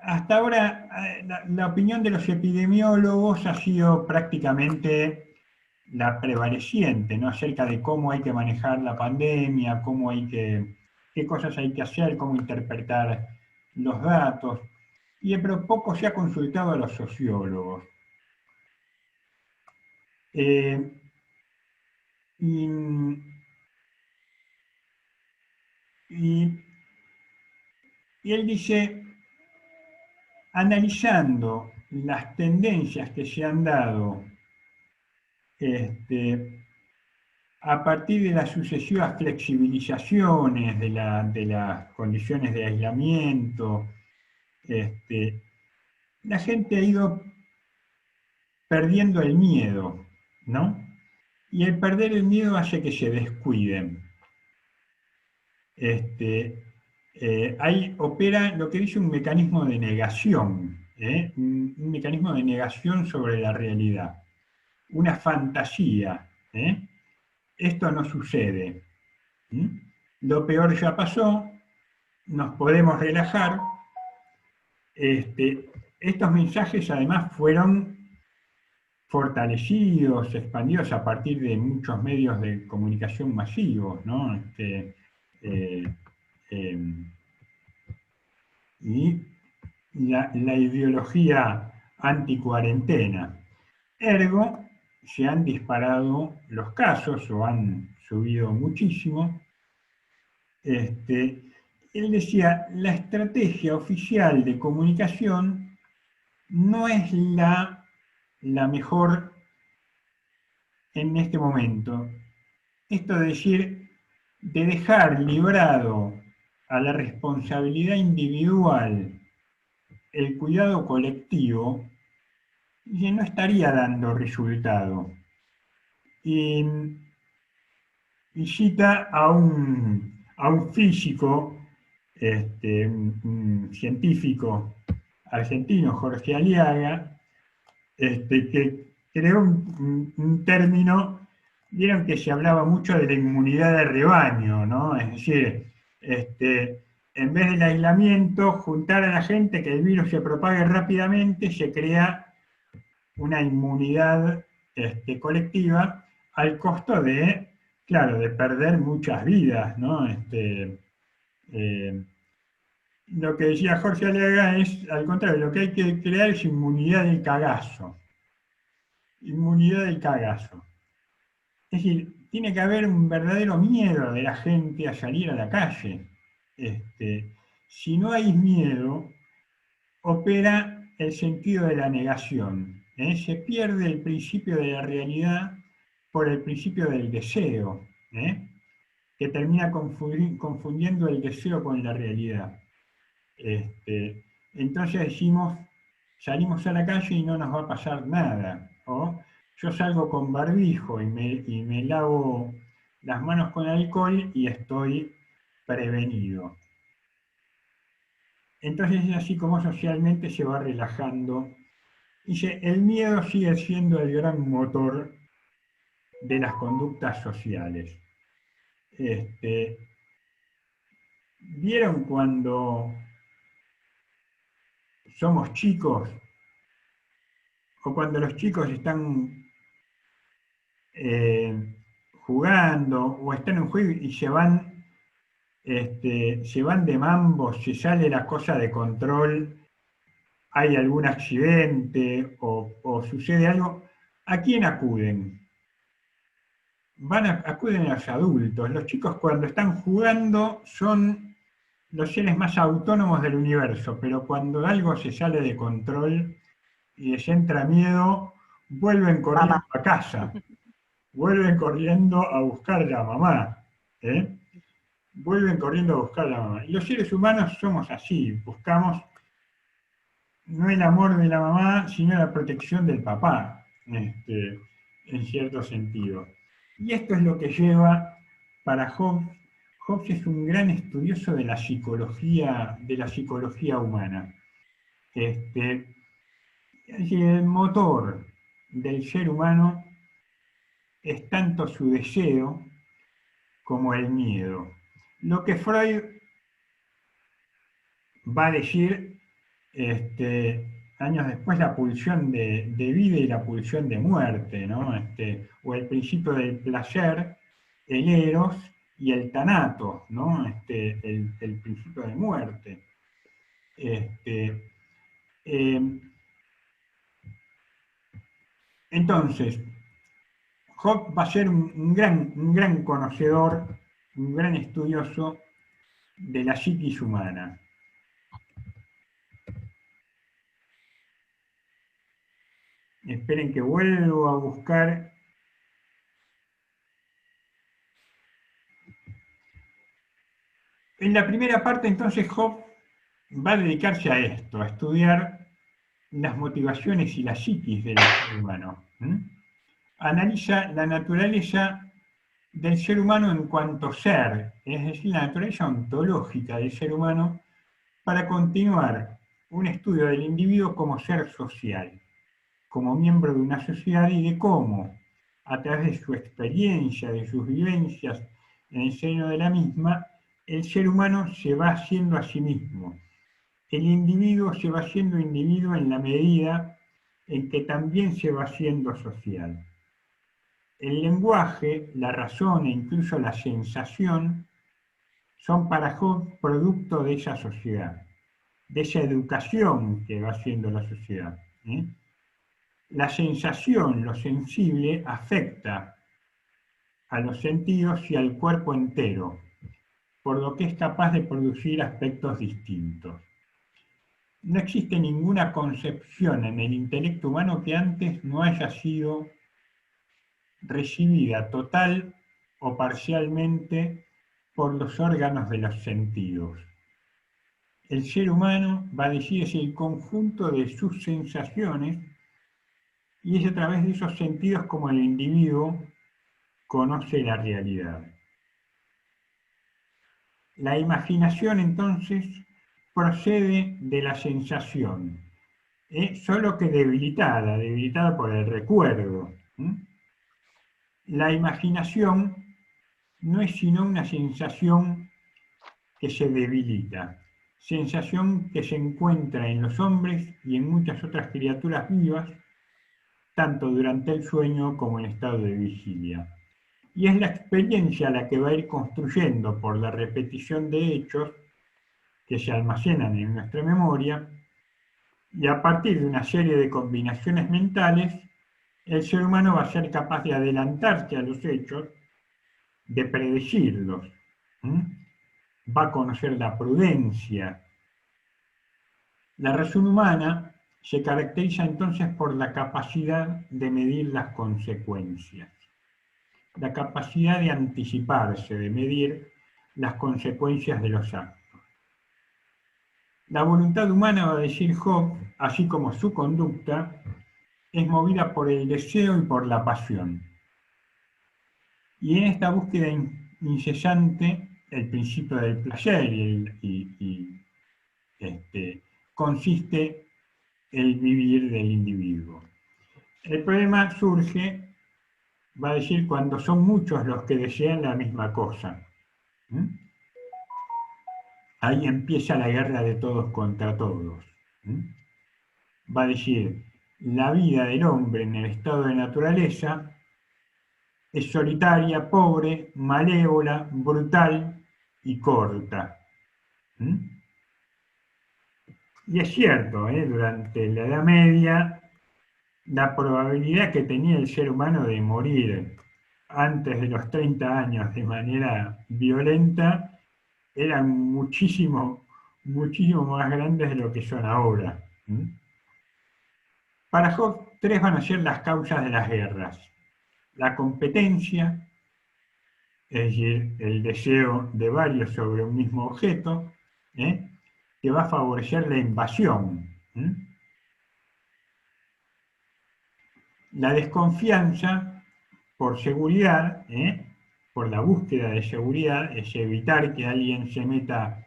hasta ahora la opinión de los epidemiólogos ha sido prácticamente la prevaleciente, ¿no? Acerca de cómo hay que manejar la pandemia, qué cosas hay que hacer, cómo interpretar los datos, pero poco se ha consultado a los sociólogos. Y él dice, analizando las tendencias que se han dado a partir de las sucesivas flexibilizaciones de las condiciones de aislamiento, la gente ha ido perdiendo el miedo, ¿no? Y el perder el miedo hace que se descuiden. Ahí opera lo que dice un mecanismo de negación, un mecanismo de negación sobre la realidad, una fantasía. Esto no sucede. Lo peor ya pasó, nos podemos relajar. Estos mensajes además fueron fortalecidos, expandidos a partir de muchos medios de comunicación masivos, ¿no? Y la ideología anticuarentena. Ergo, se han disparado los casos o han subido muchísimo. Él decía, la estrategia oficial de comunicación no es la mejor en este momento. Esto de decir, de dejar librado a la responsabilidad individual el cuidado colectivo, y no estaría dando resultado. Y cita a un físico, un científico argentino, Jorge Aliaga, que creó un término, vieron que se hablaba mucho de la inmunidad de rebaño, ¿no? Es decir, en vez del aislamiento, juntar a la gente, que el virus se propague rápidamente, se crea una inmunidad colectiva al costo de, claro, de perder muchas vidas, ¿no? Lo que decía Jorge Aliaga es, al contrario, lo que hay que crear es inmunidad del cagazo. Inmunidad del cagazo. Es decir, tiene que haber un verdadero miedo de la gente a salir a la calle. Si no hay miedo, opera el sentido de la negación. Se pierde el principio de la realidad por el principio del deseo, que termina confundiendo el deseo con la realidad. Entonces decimos, salimos a la calle y no nos va a pasar nada. O yo salgo con barbijo y me lavo las manos con alcohol y estoy prevenido. Entonces es así como socialmente se va relajando. Dice, el miedo sigue siendo el gran motor de las conductas sociales. ¿Vieron cuando somos chicos o cuando los chicos están jugando o están en juego y se van de mambo, se sale la cosa de control, hay algún accidente o sucede algo? ¿A quién acuden? Acuden a los adultos. Los chicos cuando están jugando son los seres más autónomos del universo, pero cuando algo se sale de control y les entra miedo, vuelven corriendo a casa, vuelven corriendo a buscar a la mamá. Vuelven corriendo a buscar a la mamá. Y los seres humanos somos así, buscamos no el amor de la mamá, sino la protección del papá, en cierto sentido. Y esto es lo que lleva para Hobbes. Hobbes es un gran estudioso de la psicología humana. El motor del ser humano es tanto su deseo como el miedo. Lo que Freud va a decir años después, la pulsión de vida y la pulsión de muerte, ¿no? O el principio del placer, el eros y el tanatos, ¿no? El principio de muerte. Entonces, Hobbes va a ser un gran conocedor, un gran estudioso de la psiquis humana. Esperen que vuelvo a buscar. En la primera parte, entonces, Hobbes va a dedicarse a esto, a estudiar las motivaciones y la psiquis del ser humano. Analiza la naturaleza del ser humano en cuanto ser, es decir, la naturaleza ontológica del ser humano, para continuar un estudio del individuo como ser social, como miembro de una sociedad, y de cómo, a través de su experiencia, de sus vivencias en el seno de la misma, el ser humano se va haciendo a sí mismo. El individuo se va haciendo individuo en la medida en que también se va haciendo social. El lenguaje, la razón e incluso la sensación son para Hobbes producto de esa sociedad, de esa educación que va haciendo la sociedad. La sensación, lo sensible, afecta a los sentidos y al cuerpo entero, por lo que es capaz de producir aspectos distintos. No existe ninguna concepción en el intelecto humano que antes no haya sido recibida total o parcialmente por los órganos de los sentidos. El ser humano, va a decir, es el conjunto de sus sensaciones, y es a través de esos sentidos como el individuo conoce la realidad. La imaginación, entonces, procede de la sensación, solo que debilitada por el recuerdo. La imaginación no es sino una sensación que se debilita, sensación que se encuentra en los hombres y en muchas otras criaturas vivas, tanto durante el sueño como en estado de vigilia. Y es la experiencia la que va a ir construyendo por la repetición de hechos que se almacenan en nuestra memoria, y a partir de una serie de combinaciones mentales, el ser humano va a ser capaz de adelantarse a los hechos, de predecirlos. Va a conocer la prudencia. La razón humana se caracteriza entonces por la capacidad de medir las consecuencias, la capacidad de anticiparse, de medir las consecuencias de los actos. La voluntad humana, va a decir Hobbes, así como su conducta, es movida por el deseo y por la pasión. Y en esta búsqueda incesante, el principio del placer consiste el vivir del individuo. El problema surge, va a decir, cuando son muchos los que desean la misma cosa. Ahí empieza la guerra de todos contra todos. Va a decir, la vida del hombre en el estado de naturaleza es solitaria, pobre, malévola, brutal y corta. Y es cierto, durante la Edad Media, la probabilidad que tenía el ser humano de morir antes de los 30 años de manera violenta eran muchísimo más grandes de lo que son ahora. Para Hobbes, 3 van a ser las causas de las guerras. La competencia, es decir, el deseo de varios sobre un mismo objeto, que va a favorecer la invasión. La desconfianza por seguridad, por la búsqueda de seguridad, es evitar que alguien se meta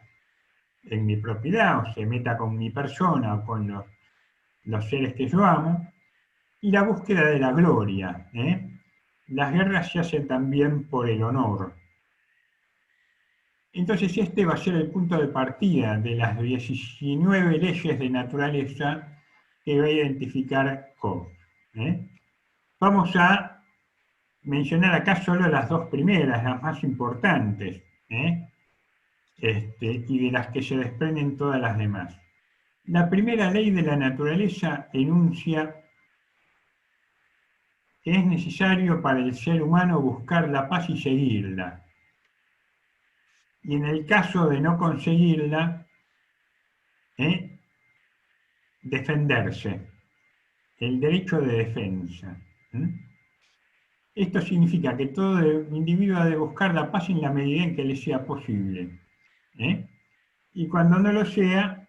en mi propiedad, o se meta con mi persona o con los seres que yo amo, y la búsqueda de la gloria. Las guerras se hacen también por el honor. Entonces este va a ser el punto de partida de las 19 leyes de naturaleza que va a identificar Hobbes. Vamos a mencionar acá solo las dos primeras, las más importantes, y de las que se desprenden todas las demás. La primera ley de la naturaleza enuncia que es necesario para el ser humano buscar la paz y seguirla. Y en el caso de no conseguirla, defenderse, el derecho de defensa. Esto significa que todo individuo ha de buscar la paz en la medida en que le sea posible. Y cuando no lo sea,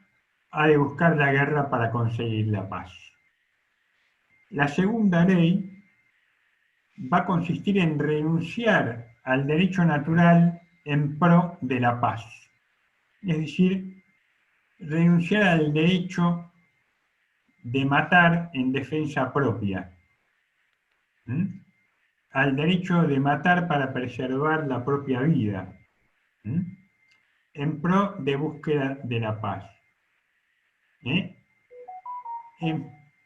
ha de buscar la guerra para conseguir la paz. La segunda ley va a consistir en renunciar al derecho natural en pro de la paz. Es decir, renunciar al derecho de matar en defensa propia. Al derecho de matar para preservar la propia vida. En pro de búsqueda de la paz.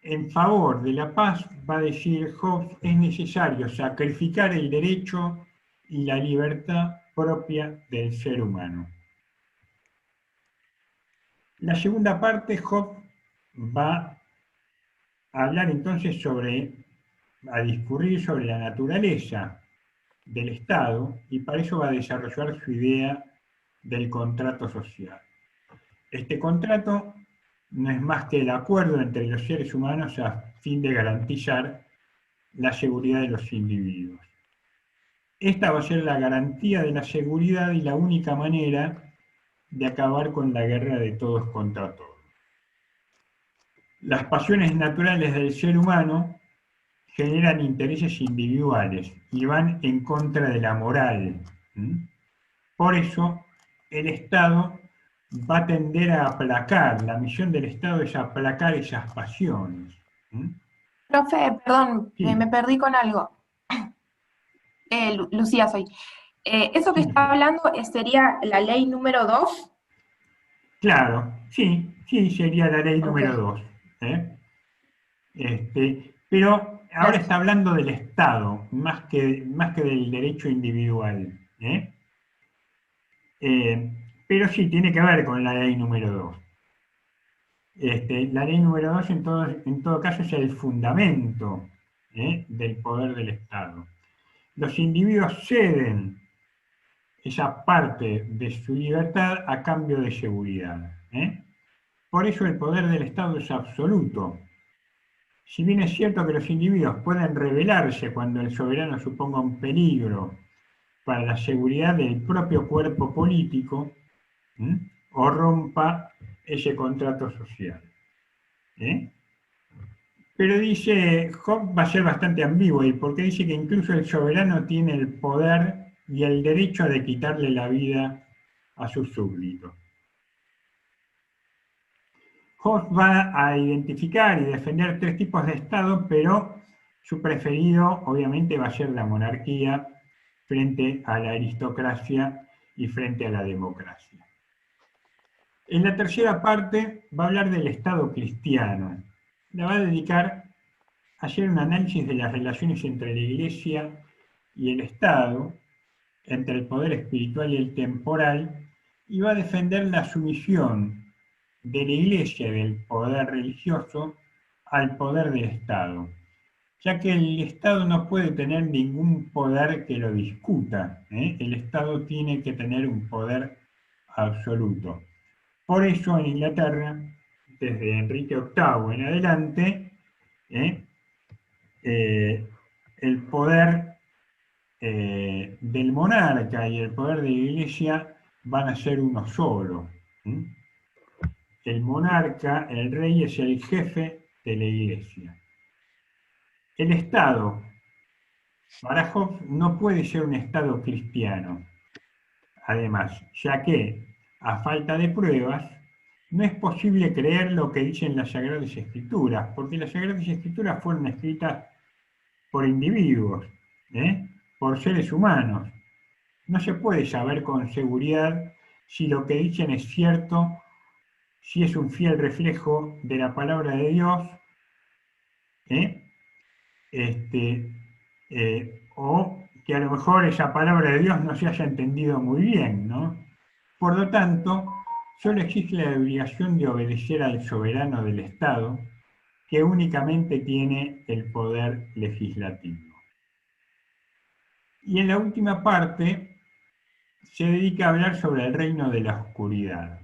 En favor de la paz, va a decir Hobbes, es necesario sacrificar el derecho y la libertad propia del ser humano. La segunda parte, Hobbes va a hablar entonces a discurrir sobre la naturaleza del Estado, y para eso va a desarrollar su idea del contrato social. Este contrato no es más que el acuerdo entre los seres humanos a fin de garantizar la seguridad de los individuos. Esta va a ser la garantía de la seguridad y la única manera de acabar con la guerra de todos contra todos. Las pasiones naturales del ser humano generan intereses individuales y van en contra de la moral. Por eso, el Estado va a tender a aplacar, la misión del Estado es aplacar esas pasiones. Profe, perdón, Sí. me perdí con algo. Lucía soy. ¿Eso que está hablando sería la ley número 2? Claro, sí, sería la ley número 2. Pero ahora está hablando del Estado, más que del derecho individual. Pero sí, tiene que ver con la ley número 2. La ley número 2 en todo caso es el fundamento del poder del Estado. Los individuos ceden esa parte de su libertad a cambio de seguridad. Por eso el poder del Estado es absoluto. Si bien es cierto que los individuos pueden rebelarse cuando el soberano suponga un peligro para la seguridad del propio cuerpo político, o rompa ese contrato social. Pero dice, Hobbes va a ser bastante ambiguo, y porque dice que incluso el soberano tiene el poder y el derecho de quitarle la vida a sus súbditos. Hobbes va a identificar y defender 3 tipos de Estado, pero su preferido obviamente va a ser la monarquía frente a la aristocracia y frente a la democracia. En la tercera parte va a hablar del Estado cristiano. La va a dedicar a hacer un análisis de las relaciones entre la Iglesia y el Estado, entre el poder espiritual y el temporal, y va a defender la sumisión de la Iglesia y del poder religioso al poder del Estado, ya que el Estado no puede tener ningún poder que lo discuta. El Estado tiene que tener un poder absoluto. Por eso en Inglaterra, desde Enrique VIII en adelante, el poder del monarca y el poder de la Iglesia van a ser uno solo. El monarca, el rey, es el jefe de la Iglesia. El Estado, para Hobbes, no puede ser un Estado cristiano, además, ya que a falta de pruebas, no es posible creer lo que dicen las Sagradas Escrituras, porque las Sagradas Escrituras fueron escritas por individuos, por seres humanos. No se puede saber con seguridad si lo que dicen es cierto, si es un fiel reflejo de la palabra de Dios, o que a lo mejor esa palabra de Dios no se haya entendido muy bien, ¿no? Por lo tanto, solo existe la obligación de obedecer al soberano del Estado, que únicamente tiene el poder legislativo. Y en la última parte se dedica a hablar sobre el reino de la oscuridad.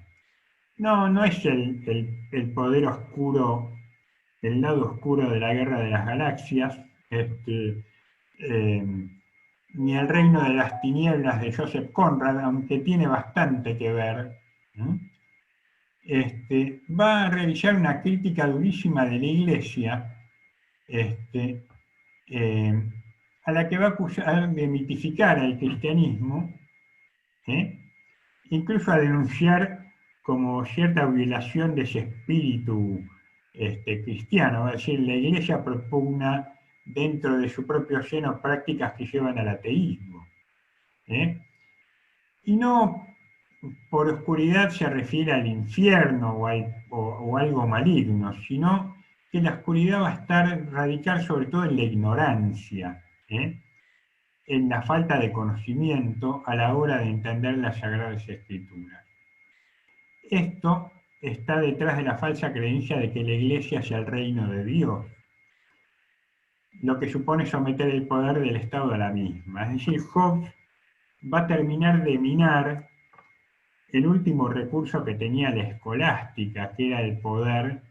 No es el poder oscuro, el lado oscuro de la guerra de las galaxias, ni el reino de las tinieblas de Joseph Conrad, aunque tiene bastante que ver. Va a realizar una crítica durísima de la Iglesia, a la que va a acusar de mitificar al cristianismo, incluso a denunciar como cierta violación de ese espíritu cristiano. Es decir, la Iglesia propugna dentro de su propio seno prácticas que llevan al ateísmo. Y no por oscuridad se refiere al infierno o algo maligno, sino que la oscuridad va a radicar sobre todo en la ignorancia, en la falta de conocimiento a la hora de entender las Sagradas Escrituras. Esto está detrás de la falsa creencia de que la Iglesia sea el reino de Dios, lo que supone someter el poder del Estado a la misma. Es decir, Hobbes va a terminar de minar el último recurso que tenía la escolástica, que era el poder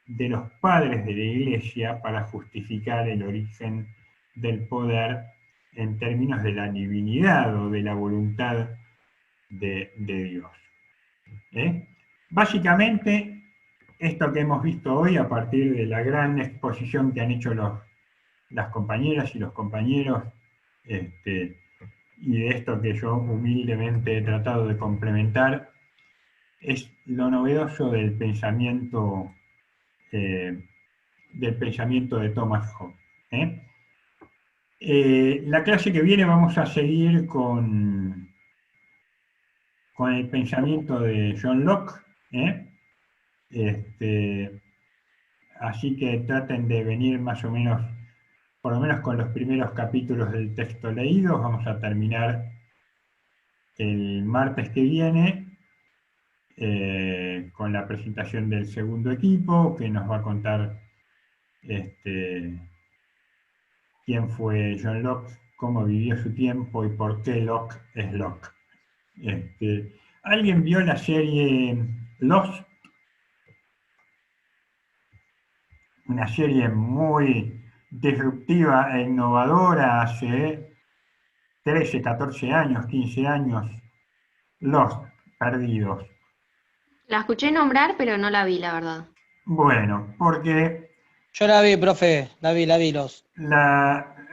de los padres de la Iglesia para justificar el origen del poder en términos de la divinidad o de la voluntad de Dios. Básicamente, esto que hemos visto hoy a partir de la gran exposición que han hecho las compañeras y los compañeros, y de esto que yo humildemente he tratado de complementar, es lo novedoso del pensamiento de Thomas Hobbes. La clase que viene vamos a seguir con el pensamiento de John Locke, así que traten de venir más o menos, por lo menos con los primeros capítulos del texto leídos. Vamos a terminar el martes que viene con la presentación del segundo equipo, que nos va a contar quién fue John Locke, cómo vivió su tiempo y por qué Locke es Locke. ¿Alguien vio la serie Lost? Una serie muy disruptiva e innovadora hace 13, 14 años, 15 años. Lost, Perdidos. La escuché nombrar, pero no la vi, la verdad. Bueno, porque... Yo la vi, profe, la vi, Lost.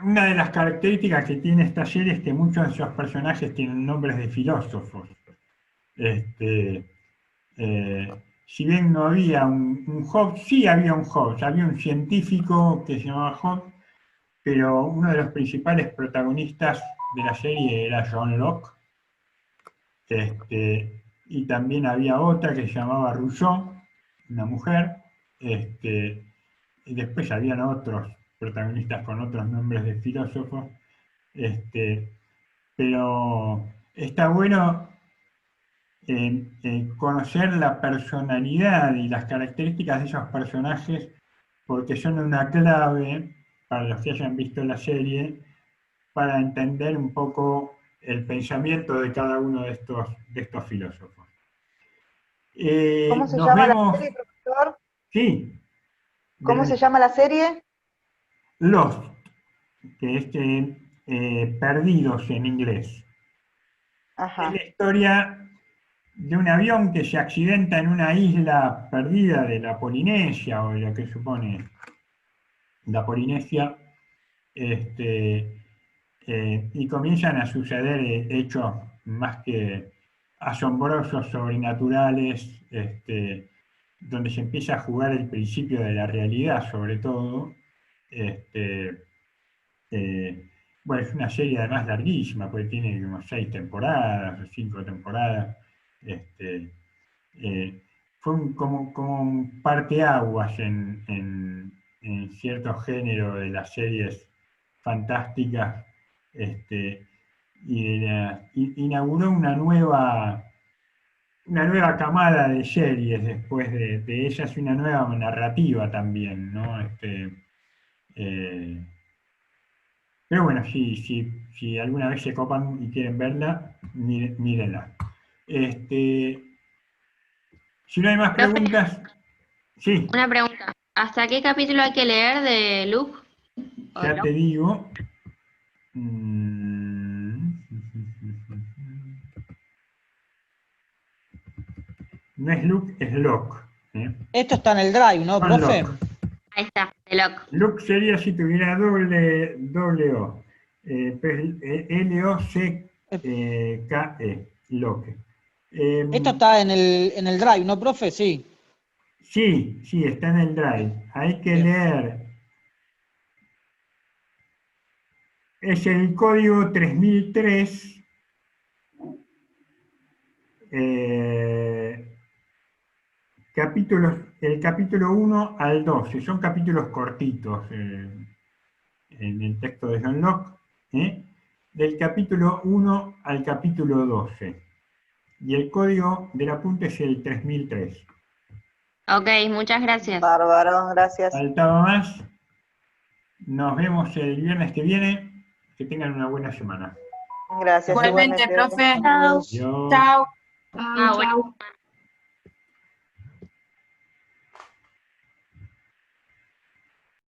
Una de las características que tiene esta serie es que muchos de esos personajes tienen nombres de filósofos. Si bien no había un Hobbes, sí había un Hobbes, había un científico que se llamaba Hobbes, pero uno de los principales protagonistas de la serie era John Locke, y también había otra que se llamaba Rousseau, una mujer, y después habían otros protagonistas con otros nombres de filósofos, pero está bueno conocer la personalidad y las características de esos personajes, porque son una clave para los que hayan visto la serie, para entender un poco el pensamiento de cada uno de estos filósofos. ¿Cómo se llama la serie, profesor? Sí. ¿Cómo se llama la serie? Lost, que es Perdidos en inglés. Ajá. Es la historia de un avión que se accidenta en una isla perdida de la Polinesia, o de lo que supone la Polinesia, y comienzan a suceder hechos más que asombrosos, sobrenaturales, donde se empieza a jugar el principio de la realidad, sobre todo. Bueno, es una serie además larguísima, porque tiene como 6 temporadas o 5 temporadas. Fue como un parteaguas en cierto género de las series fantásticas, inauguró una nueva camada de series después de ellas, y una nueva narrativa también, ¿no? Pero bueno, si alguna vez se copan y quieren verla, mírenla. Si no hay más preguntas, sí. Una pregunta. ¿Hasta qué capítulo hay que leer de Luke? Ya te digo. No es Luke, es Locke. Esto está en el Drive, ¿no, profe? Ahí está, de Locke. Locke sería si tuviera doble O. L-O-C-K-E. Locke. Esto está en el Drive, ¿no, profe? Sí. Sí, está en el Drive. Hay que leer. Es el código 3003. El capítulo 1 al 12. Son capítulos cortitos en el texto de John Locke. Del capítulo 1 al capítulo 12. Y el código del apunte es el 3003. Ok, muchas gracias. Bárbaro, gracias. Faltaba más. Nos vemos el viernes que viene. Que tengan una buena semana. Gracias. Igualmente, profe. Chao. Chao. Chao.